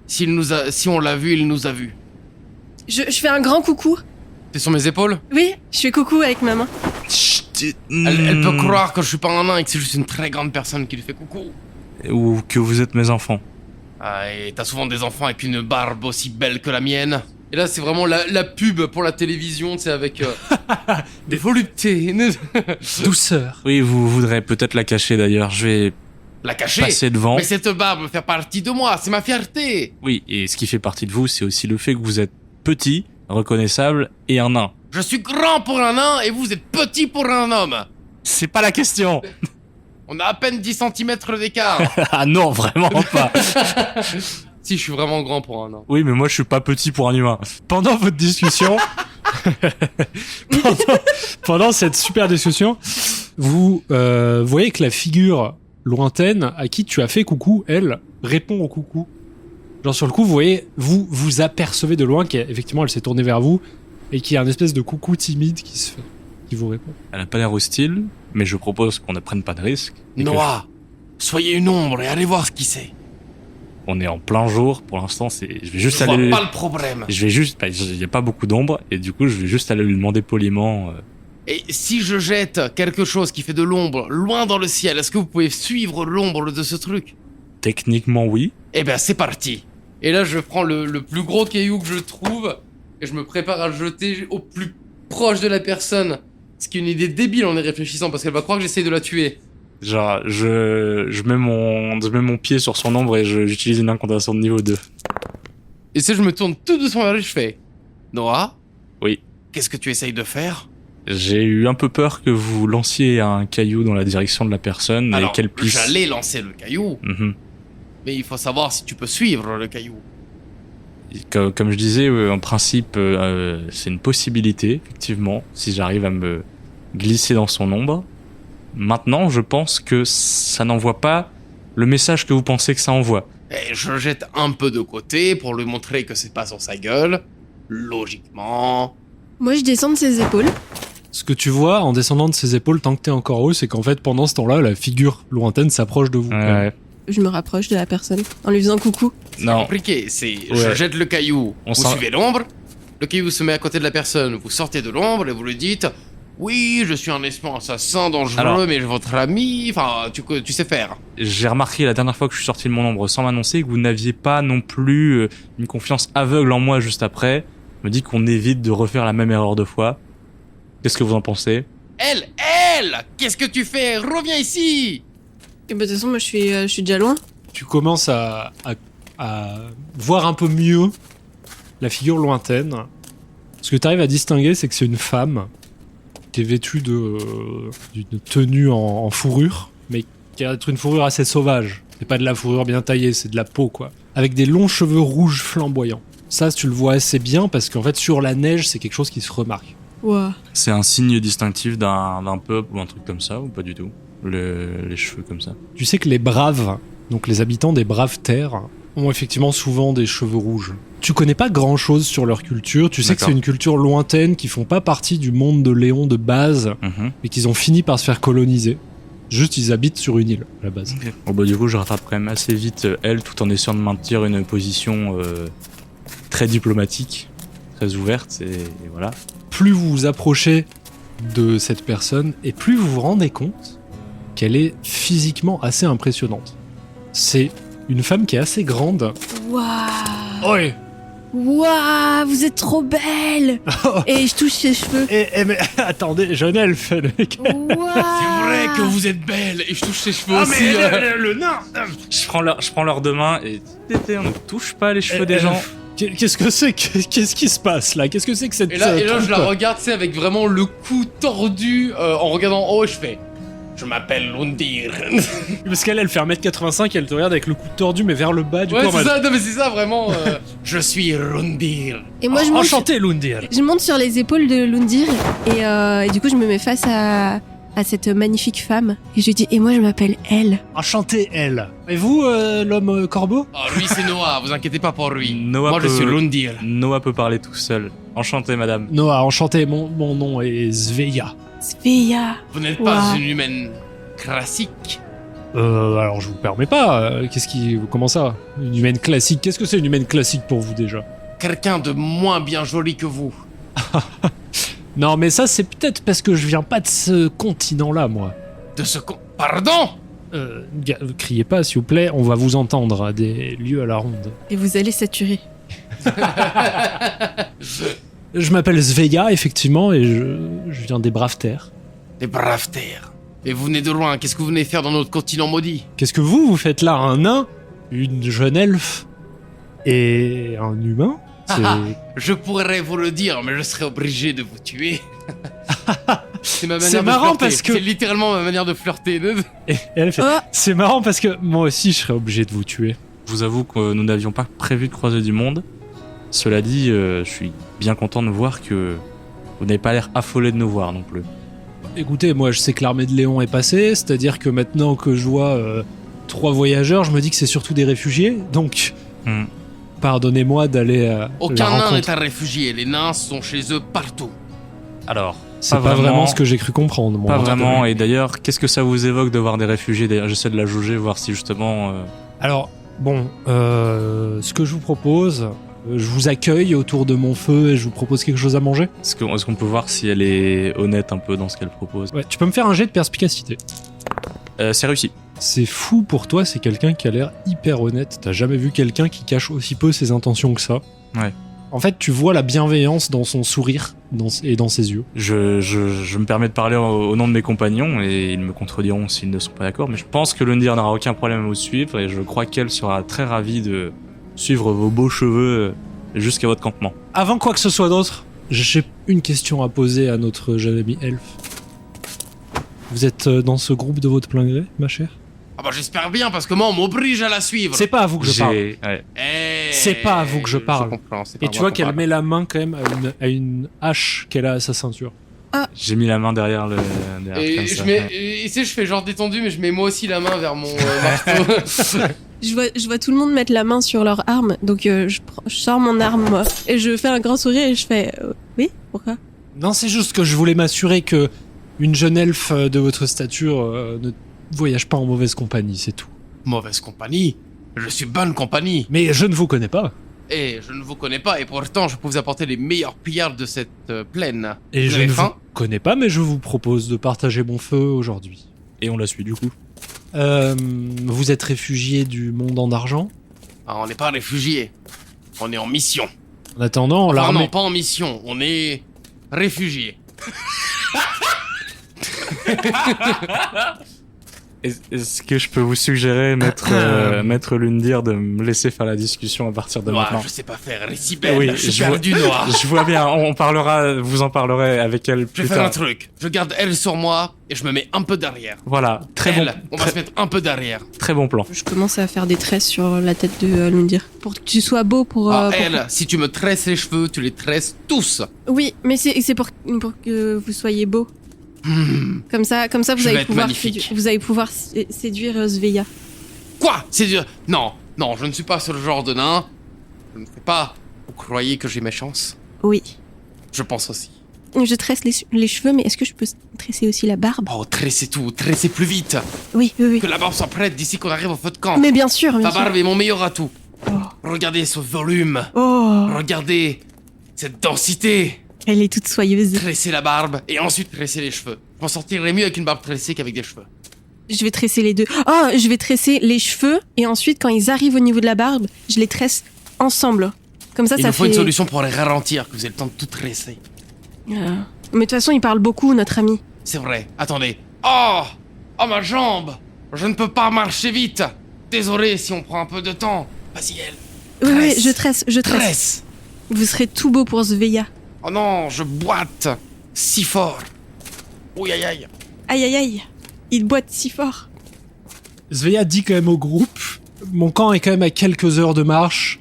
si on l'a vu, il nous a vus. Je fais un grand coucou. T'es sur mes épaules? Oui, je fais coucou avec ma main. Elle peut croire que je suis pas un nain et que c'est juste une très grande personne qui lui fait coucou. Ou que vous êtes mes enfants. Ah, et t'as souvent des enfants avec une barbe aussi belle que la mienne. Et là, c'est vraiment la pub pour la télévision, tu sais, avec des voluptés. Douceur. Oui, vous voudrez peut-être la cacher d'ailleurs. Je vais La cacher. passer devant. Mais cette barbe fait partie de moi, c'est ma fierté. Oui, et ce qui fait partie de vous, c'est aussi le fait que vous êtes petit, reconnaissable et un nain. Je suis grand pour un nain et vous êtes petit pour un homme. C'est pas la question. On a à peine 10 cm d'écart. Ah non, vraiment pas. Si, je suis vraiment grand pour un nain. Oui, mais moi je suis pas petit pour un humain. Pendant votre discussion, pendant cette super discussion, vous voyez que la figure lointaine à qui tu as fait coucou, elle, répond au coucou. Genre sur le coup, vous voyez, vous apercevez de loin qu'effectivement elle s'est tournée vers vous et qu'il y a une espèce de coucou timide qui se fait, qui vous répond. Elle a pas l'air hostile, mais je propose qu'on ne prenne pas de risque. Et que Noah, soyez une ombre et allez voir ce qui c'est. on est en plein jour, pour l'instant, je vais juste Je vois aller... pas le problème. il y a pas beaucoup d'ombre, et du coup, je vais juste aller lui demander poliment... Et si je jette quelque chose qui fait de l'ombre loin dans le ciel, est-ce que vous pouvez suivre l'ombre de ce truc? Techniquement, oui. Eh ben c'est parti. Et là je prends le plus gros caillou que je trouve et je me prépare à le jeter au plus proche de la personne. Ce qui est une idée débile en y réfléchissant parce qu'elle va croire que j'essaye de la tuer. Genre, je mets mon pied sur son ombre et j'utilise une incantation de niveau 2. Et si je me tourne tout doucement vers lui, je fais Noah? Oui. Qu'est-ce que tu essayes de faire? J'ai eu un peu peur que vous lanciez un caillou dans la direction de la personne Alors, et qu'elle puisse... j'allais lancer le caillou, Mhm. mais il faut savoir si tu peux suivre le caillou. Comme je disais, en principe, c'est une possibilité, effectivement, si j'arrive à me glisser dans son ombre. Maintenant, je pense que ça n'envoie pas le message que vous pensez que ça envoie. Et je jette un peu de côté pour lui montrer que c'est pas sur sa gueule. Logiquement. Moi, je descends de ses épaules. Ce que tu vois en descendant de ses épaules tant que t'es encore haut, c'est qu'en fait pendant ce temps-là, la figure lointaine s'approche de vous. Ouais. Je me rapproche de la personne en lui faisant coucou. C'est Non. compliqué, c'est je Ouais. jette le caillou, On vous s'en- suivez l'ombre, le caillou se met à côté de la personne, vous sortez de l'ombre et vous lui dites oui, je suis un espion assassin dangereux, Alors- mais votre ami, enfin, tu sais faire. J'ai remarqué la dernière fois que je suis sorti de mon ombre sans m'annoncer que vous n'aviez pas non plus une confiance aveugle en moi juste après. Je me dis qu'on évite de refaire la même erreur deux fois. Qu'est-ce que vous en pensez? Elle, qu'est-ce que tu fais? Reviens ici! Et bah, de toute façon, moi, je suis déjà loin. Tu commences à voir un peu mieux la figure lointaine. Ce que tu arrives à distinguer, c'est que c'est une femme qui est vêtue d'une tenue en fourrure, mais qui a une fourrure assez sauvage. C'est pas de la fourrure bien taillée, c'est de la peau, quoi. Avec des longs cheveux rouges flamboyants. Ça, tu le vois assez bien parce qu'en fait, sur la neige, c'est quelque chose qui se remarque. Ouah. C'est un signe distinctif d'un peuple ou un truc comme ça ou pas du tout? Les cheveux comme ça. Tu sais que les braves, donc les habitants des braves terres, ont effectivement souvent des cheveux rouges. Tu connais pas grand chose sur leur culture, tu sais que D'accord. c'est une culture lointaine qui font pas partie du monde de Léon de base, Mhm. mais qu'ils ont fini par se faire coloniser. Juste, ils habitent sur une île, à la base. Bon bah du coup je rattrape quand même assez vite elle tout en essayant de maintenir une position très diplomatique, très ouverte et voilà. Plus vous vous approchez de cette personne, et plus vous vous rendez compte qu'elle est physiquement assez impressionnante. C'est une femme qui est assez grande. Waouh. Ouais. Waouh, vous êtes trop belle. Et je touche ses cheveux. Mais attendez, jeune elfe, mec. Waouh. C'est vrai que vous êtes belle et je touche ses cheveux Ah, aussi. mais le nain. Je prends leurs deux mains et on ne touche pas les cheveux des gens. Qu'est-ce que c'est Qu'est-ce qui se passe là? Qu'est-ce que c'est que cette... Et là, je la trompe regarde, tu sais, avec vraiment le cou tordu, en regardant en haut, et je fais... Je m'appelle Lundir. Parce qu'elle fait 1m85 et elle te regarde avec le cou tordu mais vers le bas du Ouais, coup. c'est ça, non mais c'est ça, vraiment. Je suis Lundir. Et moi, je monte, Enchanté Lundir. je monte sur les épaules de Lundir et du coup, je me mets face à cette magnifique femme et je lui dis, et moi, je m'appelle Elle. Enchanté elle. Et vous, l'homme corbeau? Oh, lui, c'est Noah, vous inquiétez pas pour lui. Noah Moi, je peut- suis Lundir. Noah peut parler tout seul. Enchanté, madame. Noah, enchanté, mon nom est Sveya. Sveya. Vous n'êtes pas Wow. une humaine classique. Alors je vous permets pas, comment ça? Une humaine classique, qu'est-ce que c'est une humaine classique pour vous déjà? Quelqu'un de moins bien joli que vous. Non mais ça c'est peut-être parce que je viens pas de ce continent-là moi. De ce con... Pardon. Criez pas s'il vous plaît, on va vous entendre à des lieux à la ronde. Et vous allez saturer. Je m'appelle Sveya effectivement et je viens des braves terres. Les braves terres. Et vous venez de loin, qu'est-ce que vous venez faire dans notre continent maudit? Qu'est-ce que vous faites là? Un nain? Une jeune elfe? Et un humain? C'est... Je pourrais vous le dire, mais je serais obligé de vous tuer. C'est ma manière C'est de marrant flirter. parce que- C'est littéralement ma manière de flirter. Et elle fait... Oh, C'est marrant parce que moi aussi je serais obligé de vous tuer. Je vous avoue que nous n'avions pas prévu de croiser du monde. Cela dit, je suis bien content de voir que vous n'avez pas l'air affolé de nous voir non plus. Écoutez, moi je sais que l'armée de Léon est passée, c'est-à-dire que maintenant que je vois 3 voyageurs, je me dis que c'est surtout des réfugiés, donc Hmm. pardonnez-moi d'aller à Aucun la nain rencontre. n'est un réfugié, les nains sont chez eux partout. Alors, C'est pas vraiment ce que j'ai cru comprendre. Moi, Pas en tout cas. vraiment, et d'ailleurs, qu'est-ce que ça vous évoque de voir des réfugiés? D'ailleurs, j'essaie de la jauger, voir si justement... Alors, bon, ce que je vous propose, je vous accueille autour de mon feu et je vous propose quelque chose à manger. Est-ce qu'on peut voir si elle est honnête un peu dans ce qu'elle propose? Ouais, tu peux me faire un jet de perspicacité. C'est réussi. C'est fou pour toi, c'est quelqu'un qui a l'air hyper honnête. T'as jamais vu quelqu'un qui cache aussi peu ses intentions que ça. Ouais. En fait, tu vois la bienveillance dans son sourire et dans ses yeux. Je me permets de parler au nom de mes compagnons, et ils me contrediront s'ils ne sont pas d'accord, mais je pense que Lundir n'aura aucun problème à vous suivre, et je crois qu'elle sera très ravie de suivre vos beaux cheveux jusqu'à votre campement. Avant quoi que ce soit d'autre, j'ai une question à poser à notre jeune ami elfe. Vous êtes dans ce groupe de votre plein gré, ma chère? Ah bah j'espère bien, parce que moi on m'oblige à la suivre. C'est pas à vous que je parle. Ouais. Eh, C'est pas à vous que je parle. comprends, c'est Et pas tu moi vois qu'on qu'elle parle. met la main quand même à une hache qu'elle a à sa ceinture. J'ai mis la main derrière le... derrière Et comme je ça. mets, et tu sais, je fais genre détendu, mais je mets moi aussi la main vers mon marteau. je vois tout le monde mettre la main sur leur arme, donc je sors mon arme, moi. Et je fais un grand sourire et je fais oui, pourquoi? Non, c'est juste que je voulais m'assurer que une jeune elfe de votre stature ne voyage pas en mauvaise compagnie, c'est tout. Mauvaise compagnie. Je suis bonne compagnie. Mais je ne vous connais pas. Et je ne vous connais pas, et pourtant je peux vous apporter les meilleures pillards de cette plaine. Et Vous je avez ne faim? vous connais pas, mais je vous propose de partager mon feu aujourd'hui. Et on la suit du coup. Vous êtes réfugié du monde en argent. Ah, on n'est pas réfugiés. On est en mission. En attendant, Enfin, l'armée... non, pas en mission. On est réfugiés. Est-ce que je peux vous suggérer, maître Lundir, de me laisser faire la discussion à partir de Noah, maintenant? je sais pas faire. Elle est si belle. Oui, je suis je vois- perdu, Noah. Je vois bien, vous en parlerez avec elle Je plus vais faire un tard. truc. Je garde elle sur moi et je me mets un peu derrière. Voilà, très Elle, bon, on va se mettre un peu derrière. très bon plan. Je commence à faire des tresses sur la tête de Lundir. Pour que tu sois beau pour... Ah, pour- elle, si tu me tresses les cheveux, tu les tresses tous. Oui, mais c'est pour que vous soyez beau. Comme ça vous Je vais allez être pouvoir magnifique. vous allez pouvoir séduire Sveya. Quoi? C'est dur. Non, non, je ne suis pas ce genre de nain. Je ne fais pas. Vous croyez que j'ai mes chances? Oui. Je pense aussi. Je tresse les cheveux, mais est-ce que je peux tresser aussi la barbe? Oh, tressez tout, tressez plus vite. Oui, oui, Que oui. la barbe soit prête d'ici qu'on arrive au feu de camp. Mais bien sûr, bien Ta sûr. barbe est mon meilleur atout. Oh. Regardez ce volume. Oh, Regardez cette densité. elle est toute soyeuse. Tresser la barbe et ensuite tresser les cheveux. Je m'en sortirais mieux avec une barbe tressée qu'avec des cheveux. Je vais tresser les deux. Oh, je vais tresser les cheveux et ensuite, quand ils arrivent au niveau de la barbe, je les tresse ensemble. Comme ça, Il ça nous faut fait. une solution pour les ralentir, que vous ayez le temps de tout tresser. Mais de toute façon, il parle beaucoup, notre ami. C'est vrai. Attendez. Oh! Oh, ma jambe! Je ne peux pas marcher vite! Désolé si on prend un peu de temps. Vas-y, elle. Oui, je tresse. Tresse. Vous serez tout beau pour Sveia. Oh non, je boite si fort. Ouh, aïe, aïe. Aïe aïe aïe, il boite si fort. Sveia dit quand même au groupe, mon camp est quand même à quelques heures de marche.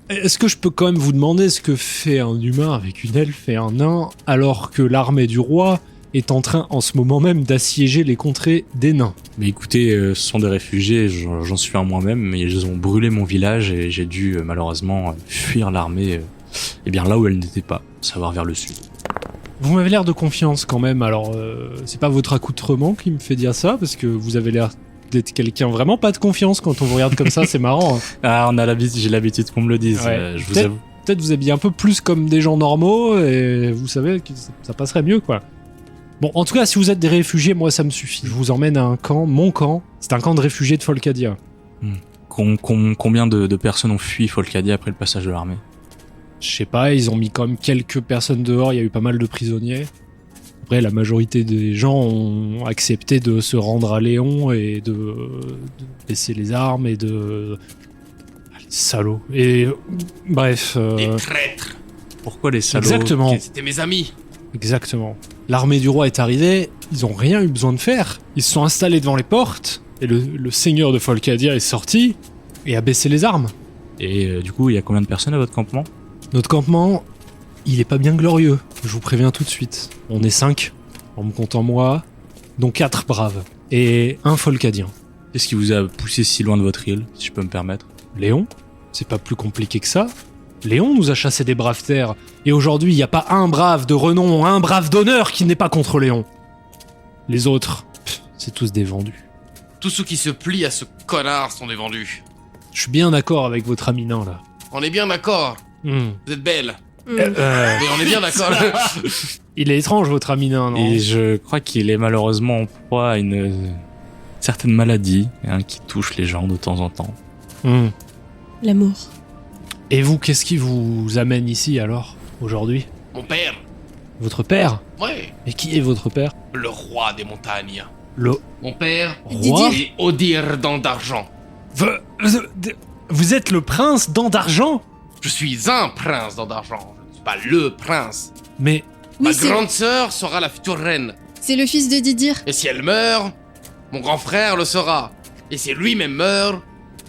Est-ce que je peux quand même vous demander ce que fait un humain avec une elfe et un nain alors que l'armée du roi est en train en ce moment même d'assiéger les contrées des nains? Mais écoutez, ce sont des réfugiés, j'en suis un moi-même, mais ils ont brûlé mon village et j'ai dû malheureusement fuir l'armée eh bien là où elle n'était pas, savoir vers le sud. Vous m'avez l'air de confiance quand même, alors c'est pas votre accoutrement qui me fait dire ça, parce que vous avez l'air d'être quelqu'un vraiment pas de confiance quand on vous regarde comme ça, c'est marrant. Hein. Ah, j'ai l'habitude qu'on me le dise, Ouais. je vous avoue. Peut-être vous habillez un peu plus comme des gens normaux et vous savez que ça passerait mieux, quoi. Bon, en tout cas, si vous êtes des réfugiés, moi ça me suffit. Je vous emmène à un camp, mon camp, c'est un camp de réfugiés de Folcadia. Combien de personnes ont fui Folcadia après le passage de l'armée? Je sais pas, ils ont mis quand même quelques personnes dehors, il y a eu pas mal de prisonniers. Après, la majorité des gens ont accepté de se rendre à Léon et de laisser les armes et de... Ah, les salauds. Et bref... Les traîtres. Pourquoi les salauds? Exactement. C'était mes amis. Exactement. L'armée du roi est arrivée, ils ont rien eu besoin de faire. Ils se sont installés devant les portes, et le seigneur de Folcadia est sorti et a baissé les armes. Et du coup, il y a combien de personnes à votre campement? Notre campement, il est pas bien glorieux, je vous préviens tout de suite. On est 5, en me comptant moi, dont 4 braves, et un Folcadien. Qu'est-ce qui vous a poussé si loin de votre île, si je peux me permettre? Léon, c'est pas plus compliqué que ça. Léon nous a chassé des braves terres, et aujourd'hui, il n'y a pas un brave de renom, un brave d'honneur qui n'est pas contre Léon. Les autres, c'est tous des vendus. Tous ceux qui se plient à ce connard sont des vendus. Je suis bien d'accord avec votre ami nain, là. On est bien d'accord. Hmm. Vous êtes belle. Mm. Mais on est bien d'accord. Il est étrange, votre ami nain, non? Et je crois qu'il est malheureusement en proie à une certaine maladie qui touche les gens de temps en temps. Hmm. L'amour. Et vous, qu'est-ce qui vous amène ici, alors, aujourd'hui? Mon père. Votre père? Ouais. Et qui est votre père? Le roi des montagnes. Le Mon père roi? est Odir Dent d'Argent. Vous êtes le prince Dent d'Argent? Je suis un prince Dent d'Argent. Je ne suis pas le prince. Mais Ma Oui, grande sœur sera la future reine. c'est le fils de Didir. Et si elle meurt, mon grand frère le sera. Et si lui-même meurt,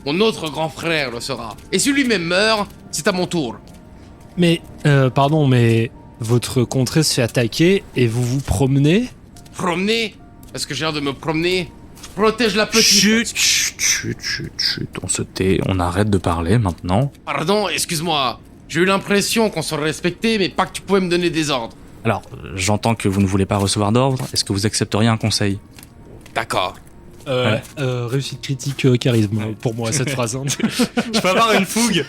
mon autre grand frère le sera. Et si lui-même meurt, c'est à mon tour. pardon, mais votre contrée se fait attaquer et vous vous promenez? Promener. Est-ce que j'ai l'air de me promener? Je protège la petite. Chut, on se tait, on arrête de parler maintenant. Pardon, excuse-moi. J'ai eu l'impression qu'on se respectait, mais pas que tu pouvais me donner des ordres. Alors, j'entends que vous ne voulez pas recevoir d'ordre, est-ce que vous accepteriez un conseil? D'accord. Réussite critique, charisme, pour moi, cette phrase. Hein. Je peux avoir une fougue.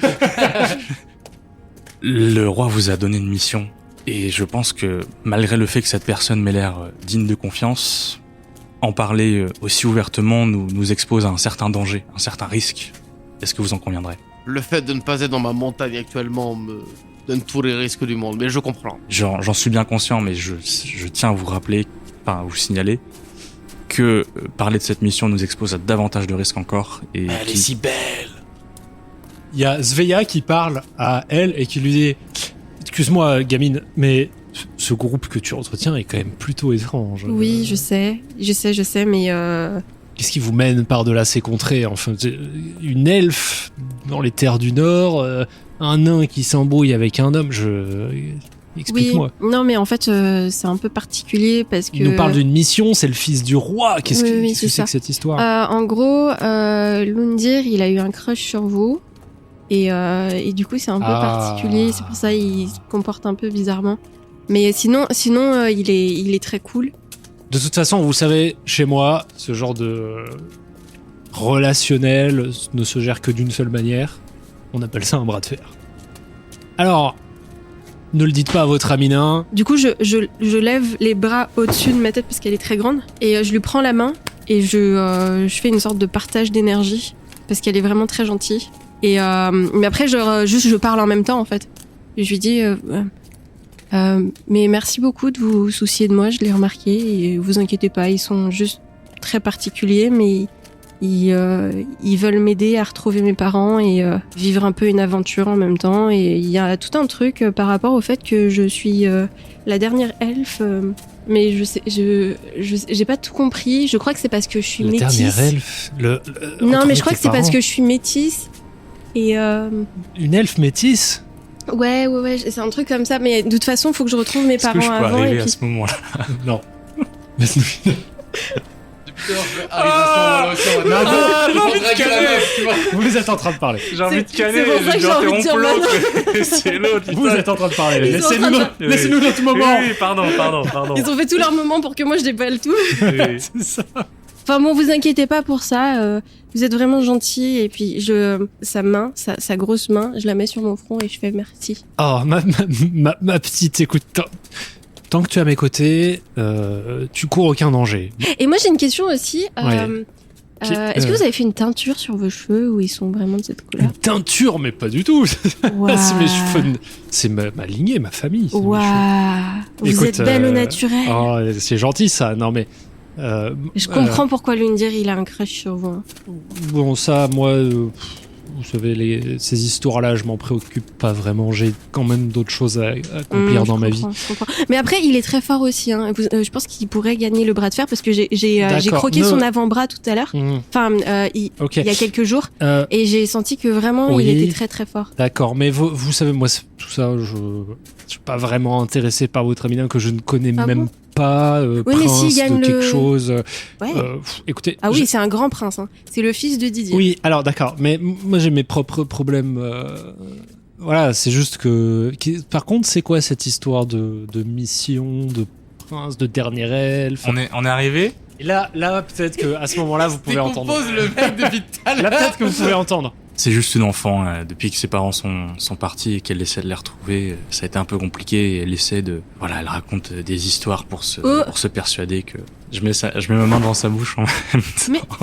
Le roi vous a donné une mission, et je pense que, malgré le fait que cette personne m'ait l'air digne de confiance, en parler aussi ouvertement nous expose à un certain danger, un certain risque. Est-ce que vous en conviendrez? Le fait de ne pas être dans ma montagne actuellement me donne tous les risques du monde, mais je comprends. J'en suis bien conscient, mais je tiens à vous rappeler, enfin à vous signaler, que parler de cette mission nous expose à davantage de risques encore. Et Elle est si belle. Il y a Sveia qui parle à elle et qui lui dit « Excuse-moi, gamine, mais ce groupe que tu entretiens est quand même plutôt étrange. » Oui, je sais, mais Qu'est-ce qui vous mène par-delà ces contrées? Enfin, une elfe dans les terres du Nord, un nain qui s'embrouille avec un homme, Explique-moi. oui. Non, mais en fait, c'est un peu particulier parce que. Il nous parle d'une mission, c'est le fils du roi. Qu'est-ce Oui, que oui, qu'est-ce que c'est c'est ça. que cette histoire? En gros, Lundir, il a eu un crush sur vous. Et du coup, c'est un peu particulier. C'est pour ça qu'il se comporte un peu bizarrement. Mais sinon, il est très cool. De toute façon, vous savez, chez moi, ce genre de relationnel ne se gère que d'une seule manière. On appelle ça un bras de fer. Alors, ne le dites pas à votre ami nain. Du coup, je lève les bras au-dessus de ma tête parce qu'elle est très grande. Et je lui prends la main et je fais une sorte de partage d'énergie parce qu'elle est vraiment très gentille. Et mais après, je parle en même temps en fait. Et je lui dis, mais merci beaucoup de vous soucier de moi, je l'ai remarqué. Et vous inquiétez pas, ils sont juste très particuliers, mais ils veulent m'aider à retrouver mes parents et vivre un peu une aventure en même temps. Et il y a tout un truc par rapport au fait que je suis la dernière elfe. Mais j'ai pas tout compris. Je crois que c'est parce que je suis La métisse. dernière elfe. Non, mais je crois que c'est parce que je suis métisse. Et Une elfe métisse. ouais, c'est un truc comme ça. Mais de toute façon, faut que je retrouve mes Est-ce que parents je peux avant. arriver Et à puis... ce moment-là? Non. Laisse-nous. Depuis tout à l'heure, je vais arriver à ce moment-là aussi, j'ai envie de caler. tu vois. Vous êtes en train de parler. J'ai envie de C'est caler, pour ça que j'ai j'ai envie de dire l'autre. C'est l'autre. Vous êtes en train de parler. Ils sont en train de- Laissez-nous notre moment. Oui, pardon. Ils ont fait tout leur moment pour que moi je n'ai pas le tout. Oui. C'est ça. Enfin bon, vous inquiétez pas pour ça. Vous êtes vraiment gentils. Et puis sa grosse main, je la mets sur mon front et je fais merci. Oh, ma petite, écoute, tant que tu es à mes côtés, tu cours aucun danger. Et moi j'ai une question aussi. Ouais. Est-ce que vous avez fait une teinture sur vos cheveux où ils sont vraiment de cette couleur? Une teinture, mais pas du tout. Waouh. C'est mes cheveux, c'est ma lignée, ma famille. c'est mes cheveux. Waouh. Vous Écoute, êtes belle au naturel. Oh, c'est gentil ça. Non mais. Je comprends pourquoi Lundir il a un crush sur vous. Hein. Bon, ça, moi, vous savez, ces histoires-là, je m'en préoccupe pas vraiment. J'ai quand même d'autres choses à accomplir dans ma vie. Je comprends. Mais après, il est très fort aussi. Hein. Je pense qu'il pourrait gagner le bras de fer parce que j'ai D'accord. croqué Non. son avant-bras tout à l'heure. Mhm. Enfin, Ok. il y a quelques jours. Et j'ai senti que vraiment, Oui. il était très très fort. D'accord, mais vous savez, moi, tout ça, je suis pas vraiment intéressé par votre Amina que je ne connais Ah même bon pas. Oui, mais Prince s'il gagne de quelque le- chose. Ouais. Écoutez. Ah oui, c'est un grand prince. Hein. C'est le fils de Didier. Oui, alors d'accord, mais moi j'ai mes propres problèmes. Voilà, c'est juste que. Par contre, c'est quoi cette histoire de mission, de prince, de dernier elfe? On est arrivé. Et là peut-être que à ce moment-là, vous pouvez entendre. Décompose le mec depuis tout à Là, l'heure. peut-être que vous pouvez entendre. C'est juste une enfant. Depuis que ses parents sont partis et qu'elle essaie de les retrouver, ça a été un peu compliqué. Et elle essaie de, voilà, elle raconte des histoires pour se persuader que. Je mets ma main devant sa bouche en même temps.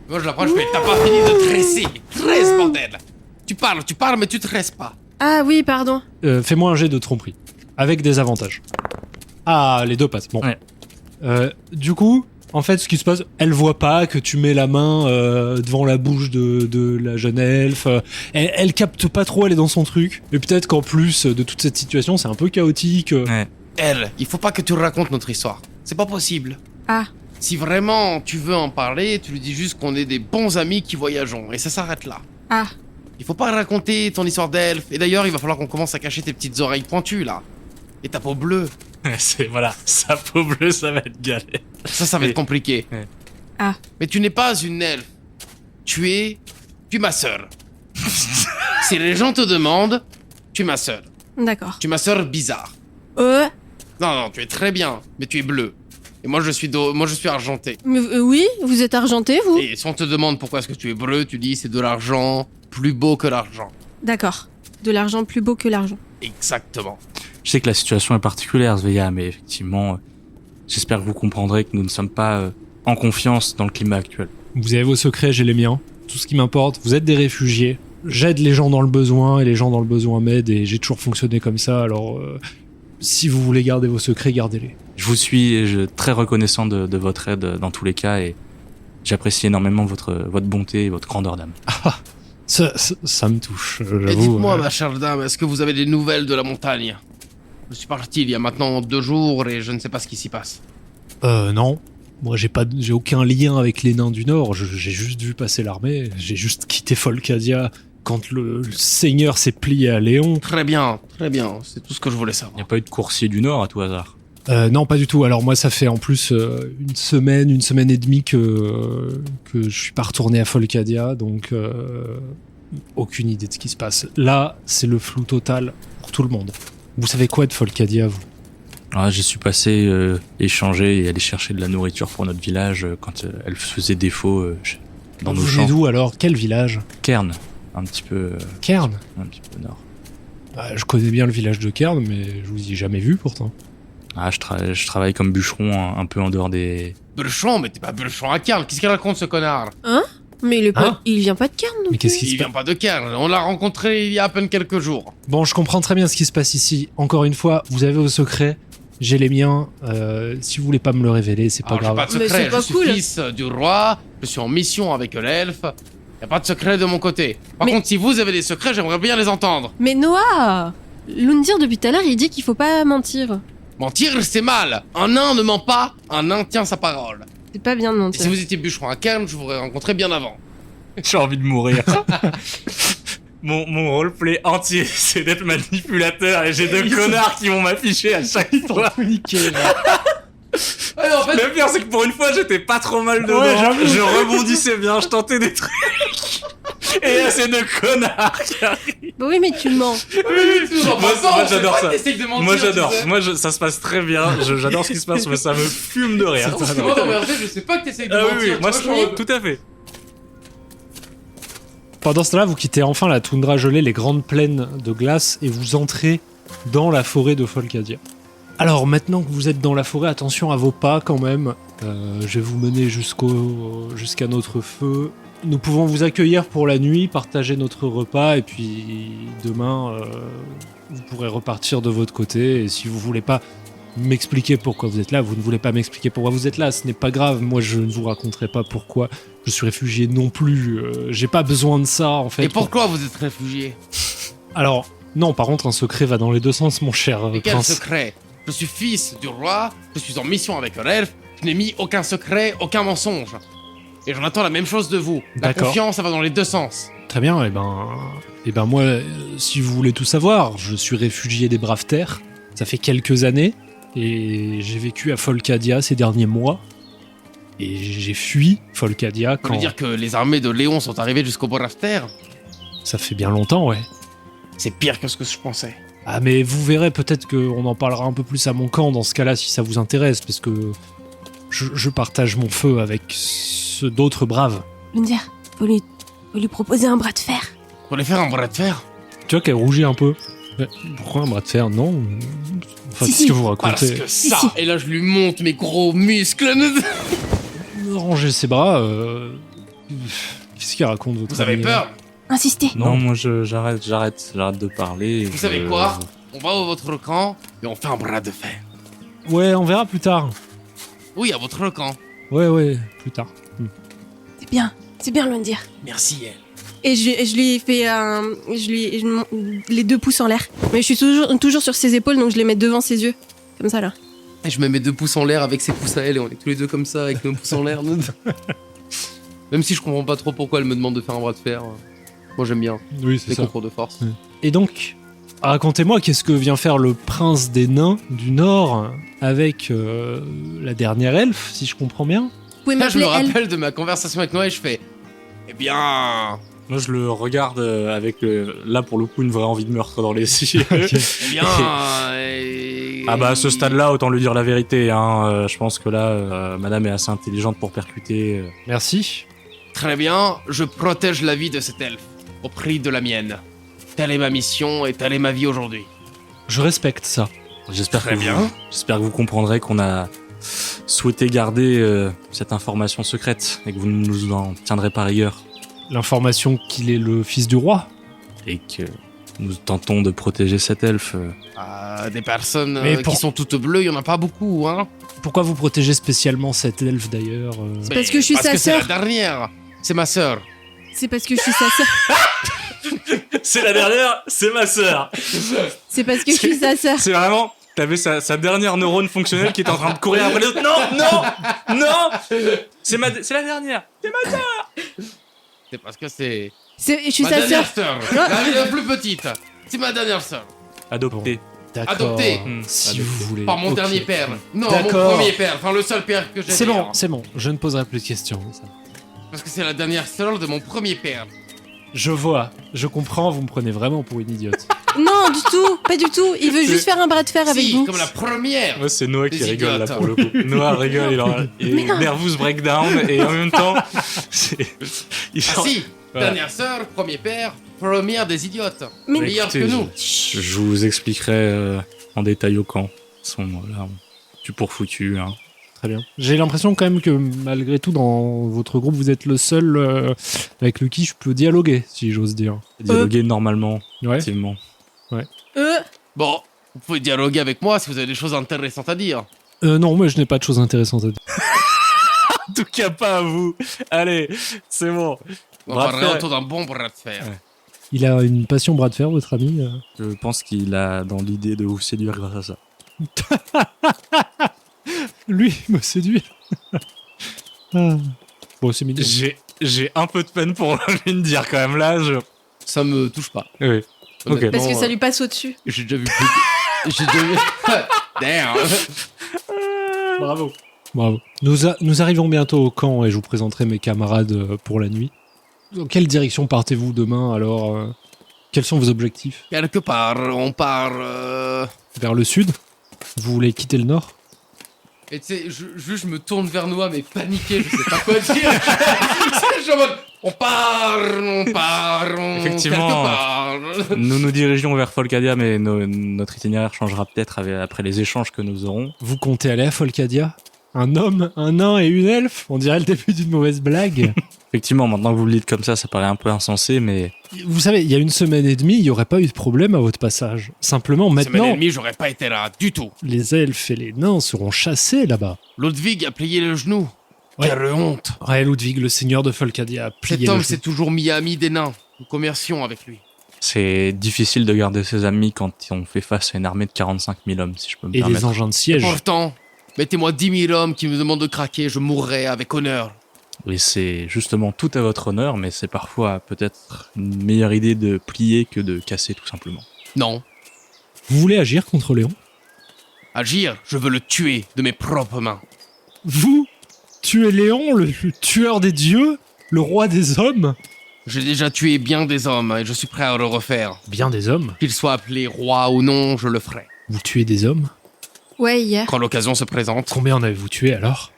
Moi je l'approche, mais t'as pas fini de tresser. Tresse, bordel. Tu parles, mais tu tresses pas. Ah oui, pardon. Fais-moi un jet de tromperie. Avec des avantages. Ah, les deux passent. Bon. Ouais. Du coup, en fait, ce qui se passe, elle voit pas que tu mets la main devant la bouche de la jeune elfe. Elle capte pas trop, elle est dans son truc. Et peut-être qu'en plus de toute cette situation, c'est un peu chaotique. Ouais. Elle, il faut pas que tu racontes notre histoire. C'est pas possible. Ah. Si vraiment tu veux en parler, tu lui dis juste qu'on est des bons amis qui voyageons. Et ça s'arrête là. Ah. Il faut pas raconter ton histoire d'elfe. Et d'ailleurs, il va falloir qu'on commence à cacher tes petites oreilles pointues là. Et ta peau bleue. Voilà, sa peau bleue, ça va être galère. Ça va être compliqué. Ouais. Ah. Mais tu n'es pas une elfe. Tu es ma sœur. Si les gens te demandent, tu es ma sœur. D'accord. Tu es ma sœur bizarre. Non, tu es très bien, mais tu es bleue. Et moi, je suis argenté. Mais, oui, vous êtes argenté, vous? Et si on te demande pourquoi est-ce que tu es bleu, tu dis c'est de l'argent plus beau que l'argent. D'accord. De l'argent plus beau que l'argent. Exactement. Je sais que la situation est particulière, Sveia, mais effectivement, j'espère que vous comprendrez que nous ne sommes pas en confiance dans le climat actuel. Vous avez vos secrets, j'ai les miens. Tout ce qui m'importe, vous êtes des réfugiés. J'aide les gens dans le besoin et les gens dans le besoin m'aident et j'ai toujours fonctionné comme ça. Alors, si vous voulez garder vos secrets, gardez-les. Je vous suis et je suis très reconnaissant de votre aide dans tous les cas et j'apprécie énormément votre bonté et votre grandeur d'âme. Ça me touche, Et j'avoue. dites-moi, ma chère dame, est-ce que vous avez des nouvelles de la montagne? Je suis parti il y a maintenant 2 jours et je ne sais pas ce qui s'y passe. Non. Moi, j'ai aucun lien avec les nains du Nord. J'ai juste vu passer l'armée. J'ai juste quitté Folcadia quand le seigneur s'est plié à Léon. Très bien. C'est tout ce que je voulais Il n'y savoir. a pas eu de coursier du Nord à tout hasard. Non, pas du tout. Alors moi, ça fait en plus une semaine et demie que je suis pas retourné à Folcadia, donc aucune idée de ce qui se passe. Là, c'est le flou total pour tout le monde. Vous savez quoi de Folcadia, vous? J'y suis passé échanger et aller chercher de la nourriture pour notre village quand elle faisait défaut dans nos Vous champs. venez d'où alors? Quel village? Cairn, un petit peu Cairn. au nord. Je connais bien le village de Cairn, mais je vous y ai jamais vu pourtant. Je travaille comme bûcheron un peu en dehors des... Bûcheron, mais t'es pas bûcheron à Cairn. Qu'est-ce qu'il raconte ce connard? Mais Hein il vient pas de Cairn non Mais plus. qu'est-ce qui Il se passe? vient pas de Cairn. On l'a rencontré il y a à peine quelques jours. Bon, je comprends très bien ce qui se passe ici. Encore une fois, vous avez vos secrets. J'ai les miens. Si vous voulez pas me le révéler, c'est pas Alors, j'ai grave. pas de Mais secret, c'est pas je suis cool. fils du roi, je suis en mission avec l'elfe. Y a pas de secret de mon côté. Par Mais- contre, si vous avez des secrets, j'aimerais bien les entendre. Mais Noah, Lundir depuis tout à l'heure, il dit qu'il faut pas mentir. Mentir, c'est mal. Un nain ne ment pas, un nain tient sa parole. C'est pas bien de Et mentir. si vous étiez bûcheron à Cairn, je vous aurais rencontré bien avant. J'ai envie de mourir. Mon roleplay entier, c'est d'être manipulateur et j'ai deux connards qui vont m'afficher à chaque fois. Ouais, en fait, Le pire, c'est que pour une fois, j'étais pas trop mal dedans. Ouais, j'avoue. Je rebondissais bien, je tentais des trucs. Et là, c'est deux connards qui arrivent. Bah oui, mais tu mens. Moi, j'adore ça. De mentir, Moi, j'adore. tu sais. Moi, ça se passe très bien. J'adore ce qui se passe, mais ça me fume de rire. Parce que moi, dans VRD, je sais pas que t'essayes de Ah mentir. oui, oui, tu moi, vois, genre, tout à fait. Pendant ce temps-là, vous quittez enfin la toundra gelée, les grandes plaines de glace, et vous entrez dans la forêt de Folcadia. Alors maintenant que vous êtes dans la forêt, attention à vos pas quand même. Je vais vous mener jusqu'à notre feu. Nous pouvons vous accueillir pour la nuit, partager notre repas, et puis demain, vous pourrez repartir de votre côté. Et si vous voulez pas m'expliquer pourquoi vous êtes là, vous ne voulez pas m'expliquer pourquoi vous êtes là, ce n'est pas grave. Moi, je ne vous raconterai pas pourquoi je suis réfugié non plus. J'ai pas besoin de ça, en fait. Et pourquoi vous êtes réfugié? Alors, non, par contre, un secret va dans les deux sens, mon cher Et quel prince. secret? Je suis fils du roi, je suis en mission avec un elfe, je n'ai mis aucun secret, aucun mensonge. Et j'en attends la même chose de vous. La D'accord. confiance, ça va dans les deux sens. Très bien, et ben moi, si vous voulez tout savoir, je suis réfugié des Braves Terres. Ça fait quelques années, et j'ai vécu à Folcadia ces derniers mois. Et j'ai fui Folcadia Vous quand... voulez dire que les armées de Léon sont arrivées jusqu'au Borafter? Ça fait bien longtemps, ouais. C'est pire que ce que je pensais. Ah, mais vous verrez, peut-être qu'on en parlera un peu plus à mon camp dans ce cas-là, si ça vous intéresse, parce que je partage mon feu avec ceux d'autres braves. Lundir, faut lui proposer un bras de fer. Vous voulez faire un bras de fer? Tu vois qu'elle rougit un peu. Mais pourquoi un bras de fer? Non. Enfin, Si, qu'est-ce si. que vous Parce racontez? que ça, Si. et là je lui monte mes gros muscles. Ranger ses bras. Qu'est-ce qu'il raconte votre Vous avez ami, peur? Insistez. Non, moi, j'arrête de parler. Vous savez quoi? On va à votre camp et on fait un bras de fer. Ouais, on verra plus tard. Oui, à votre camp. Ouais, plus tard. C'est bien Lundir. Merci, elle. Et je lui fais les deux pouces en l'air. Mais je suis toujours sur ses épaules, donc je les mets devant ses yeux. Comme ça, là. Et je me mets 2 pouces en l'air avec ses pouces à elle et on est tous les deux comme ça avec nos pouces en l'air. Même si je comprends pas trop pourquoi elle me demande de faire un bras de fer. Moi j'aime bien Oui, c'est les ça. concours de force. Et donc, racontez-moi, qu'est-ce que vient faire le prince des nains du Nord avec la dernière elfe, si je comprends bien? Vous pouvez Là je me m'appeler elle. rappelle de ma conversation avec Noé et je fais eh bien... Moi, je le regarde avec, là, pour le coup, une vraie envie de meurtre dans les yeux. Eh bien... Ah bah à ce stade-là, autant lui dire la vérité. Hein. Je pense que là, madame est assez intelligente pour percuter. Merci. Très bien, je protège la vie de cet elfe, au prix de la mienne. Telle est ma mission et telle est ma vie aujourd'hui. Je respecte ça. J'espère Très que bien. j'espère que vous comprendrez qu'on a souhaité garder cette information secrète et que vous ne nous en tiendrez pas rigueur L'information qu'il est le fils du roi. et que nous tentons de protéger cet elfe. Des personnes Mais qui pour- sont toutes bleues, il y en a pas beaucoup, hein. Pourquoi vous protégez spécialement cet elfe d'ailleurs Mais parce que je suis sa c'est sœur. la dernière. C'est ma sœur. C'est parce que je suis sa sœur. C'est la dernière, c'est ma sœur. C'est parce que je suis sa sœur. C'est vraiment. T'avais sa dernière neurone fonctionnelle qui était en train de courir après les autres. Non. C'est la dernière. C'est parce que c'est Je suis ma sa dernière sœur. sœur. La plus petite. C'est ma dernière sœur. Adopté. D'accord. Adopté. Si Adopté. vous voulez. Par mon Ok. dernier père. Non, D'accord. mon premier père. Enfin, le seul père que j'ai. C'est bon, d'ailleurs. c'est bon. Je ne poserai plus de questions. ça. Parce que c'est la dernière sœur de mon premier père. Je vois, je comprends, vous me prenez vraiment pour une idiote. Non, du tout. Pas du tout. Il veut juste faire un bras de fer avec Si, vous. comme la première. Moi, c'est Noah qui Des rigole là idiotes. pour le coup. Noah rigole, il Mais est non. nervous breakdown et en même temps, il Ah si. Voilà. Dernière sœur, premier père, première des idiotes. Mais- Meilleure que Écoutez, nous. je vous expliquerai en détail au camp. À ce moment-là, tu pour foutu. Hein. Très bien. J'ai l'impression quand même que malgré tout, dans votre groupe, vous êtes le seul avec lequel je peux dialoguer, si j'ose dire. Dialoguer normalement, Ouais. effectivement. Euh, Bon, Vous pouvez dialoguer avec moi si vous avez des choses intéressantes à dire. Non, moi je n'ai pas de choses intéressantes à dire. En tout cas, pas à vous. Allez, c'est bon. On Bras de parlerait fer. autour d'un bon bras de fer. Ouais. Il a une passion bras de fer, votre ami Je pense qu'il a dans l'idée de vous séduire grâce à ça. Lui, il me séduit. Ah. Bon, c'est mignon. J'ai un peu de peine pour lui de dire quand même là. Ça me touche pas. Oui. Ok. Honnêtement, Parce que ça lui passe au-dessus. J'ai déjà vu plus. J'ai déjà vu. Damn. Bravo. Bravo. Nous arrivons bientôt au camp et je vous présenterai mes camarades pour la nuit. Dans quelle direction partez-vous demain alors Quels sont vos objectifs? Quelque part, on part. Vers le sud? Vous voulez quitter le nord? Et tu sais, je me tourne vers Noah, mais paniqué, je sais pas quoi dire. Je suis en mode, on part, Effectivement. quelque part. Nous nous dirigeons vers Folcadia, mais notre itinéraire changera peut-être après les échanges que nous aurons. Vous comptez aller à Folcadia? Un homme, un nain et une elfe? On dirait le début d'une mauvaise blague. Effectivement, maintenant que vous le dites comme ça paraît un peu insensé, mais Vous savez, il y a 1 semaine et demie, il n'y aurait pas eu de problème à votre passage. Simplement, Semaine et maintenant, demie, j'aurais pas été là, du tout. les elfes et les nains seront chassés là-bas. Ludwig a plié le genou. Ouais. Quelle honte. Ouais, Ludwig, le seigneur de Folcadia, a plié Cet le homme genou. s'est toujours mis ami des nains. Nous commercions avec lui. c'est difficile de garder ses amis quand on fait face à une armée de 45 000 hommes, si je peux me Et les permettre. engins de siège. Pourtant, mettez-moi 10 000 hommes qui me demandent de craquer, je mourrai avec honneur. Et c'est justement tout à votre honneur, mais c'est parfois peut-être une meilleure idée de plier que de casser tout simplement. Non. Vous voulez agir contre Léon? Agir, je veux le tuer de mes propres mains. Vous tuez Léon, le tueur des dieux, le roi des hommes? J'ai déjà tué bien des hommes et je suis prêt à le refaire. Bien des hommes. Qu'il soit appelé roi ou non, je le ferai. Vous tuez des hommes? Ouais, hier. Quand l'occasion se présente. Combien en avez-vous tué alors?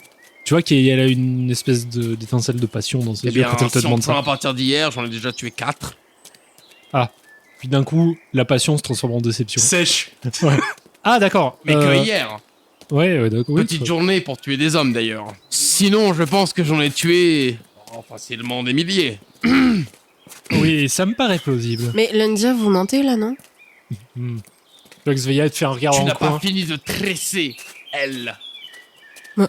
Tu vois qu'elle a une espèce d'étincelle de passion dans ses Eh yeux bien, quand elle te si on demande prend ça. à partir d'hier, j'en ai déjà tué 4. Puis d'un coup, la passion se transforme en déception. Sèche. Ouais. Ah d'accord. Mais que hier. Ouais, d'accord. oui, Petite ça- journée pour tuer des hommes d'ailleurs. Sinon, je pense que j'en ai tué facilement des milliers. Oui, ça me paraît plausible. Mais Lundia, vous mentez là, non? Lux Veilla te fait un regard Tu en n'as coin. pas fini de tresser, elle. Ouais.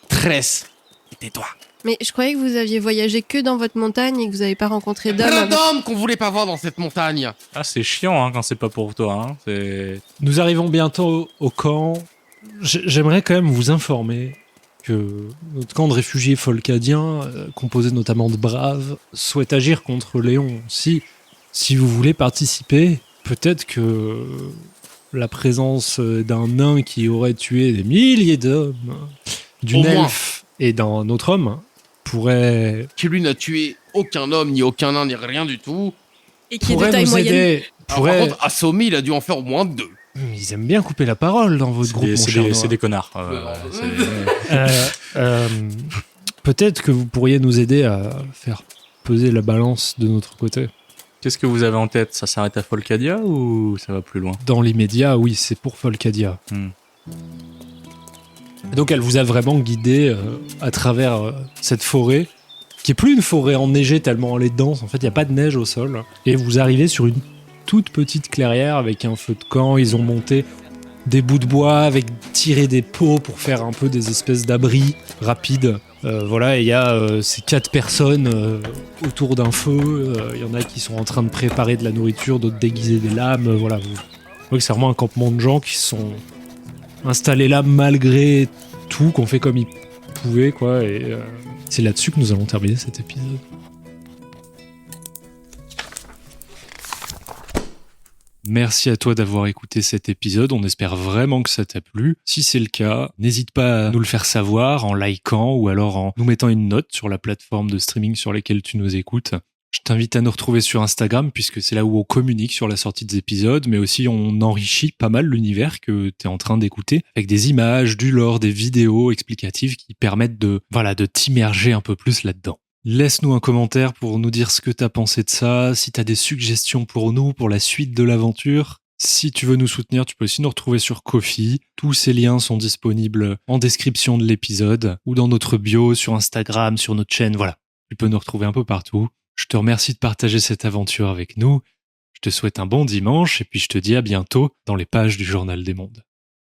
Tresse. Et tais-toi. Mais je croyais que vous aviez voyagé que dans votre montagne et que vous n'avez pas rencontré d'hommes. Plein avec- d'hommes qu'on voulait pas voir dans cette montagne. Ah, c'est chiant hein, quand c'est pas pour toi. Hein. C'est... Nous arrivons bientôt au camp. J'aimerais quand même vous informer que notre camp de réfugiés folcadiens, composé notamment de braves, souhaite agir contre Léon. Si vous voulez participer, peut-être que la présence d'un nain qui aurait tué des milliers d'hommes, d'une Au moins. elfe et d'un autre homme pourrait, Qui lui n'a tué aucun homme, ni aucun nain, ni rien du tout. Et qui est de pourrait taille nous moyenne. aider. Alors, par contre, Assomi, il a dû en faire au moins 2. Ils aiment bien couper la parole dans votre groupe, mon cher Noah. c'est des connards. Peut-être que vous pourriez nous aider à faire peser la balance de notre côté. Qu'est-ce que vous avez en tête? Ça s'arrête à Folcadia ou ça va plus loin? Dans l'immédiat, oui, c'est pour Folcadia. Hmm. Et donc elle vous a vraiment guidé à travers cette forêt, qui est plus une forêt enneigée tellement elle est dense. En fait, il n'y a pas de neige au sol. Et vous arrivez sur une toute petite clairière avec un feu de camp. Ils ont monté des bouts de bois avec tiré des pots pour faire un peu des espèces d'abris rapides. Voilà, et il y a ces 4 personnes autour d'un feu. Il y en a qui sont en train de préparer de la nourriture, d'autres déguiser des lames. Voilà, vous voyez que c'est vraiment un campement de gens qui sont installés là malgré tout, qu'on fait comme ils pouvaient, quoi. Et c'est là-dessus que nous allons terminer cet épisode. Merci à toi d'avoir écouté cet épisode, on espère vraiment que ça t'a plu. Si c'est le cas, n'hésite pas à nous le faire savoir en likant ou alors en nous mettant une note sur la plateforme de streaming sur laquelle tu nous écoutes. Je t'invite à nous retrouver sur Instagram puisque c'est là où on communique sur la sortie des épisodes, mais aussi on enrichit pas mal l'univers que tu es en train d'écouter avec des images, du lore, des vidéos explicatives qui permettent de t'immerger un peu plus là-dedans. Laisse-nous un commentaire pour nous dire ce que t'as pensé de ça, si t'as des suggestions pour nous, pour la suite de l'aventure. Si tu veux nous soutenir, tu peux aussi nous retrouver sur Ko-fi. Tous ces liens sont disponibles en description de l'épisode ou dans notre bio sur Instagram, sur notre chaîne, voilà. Tu peux nous retrouver un peu partout. Je te remercie de partager cette aventure avec nous. Je te souhaite un bon dimanche et puis je te dis à bientôt dans les pages du Journal des Mondes.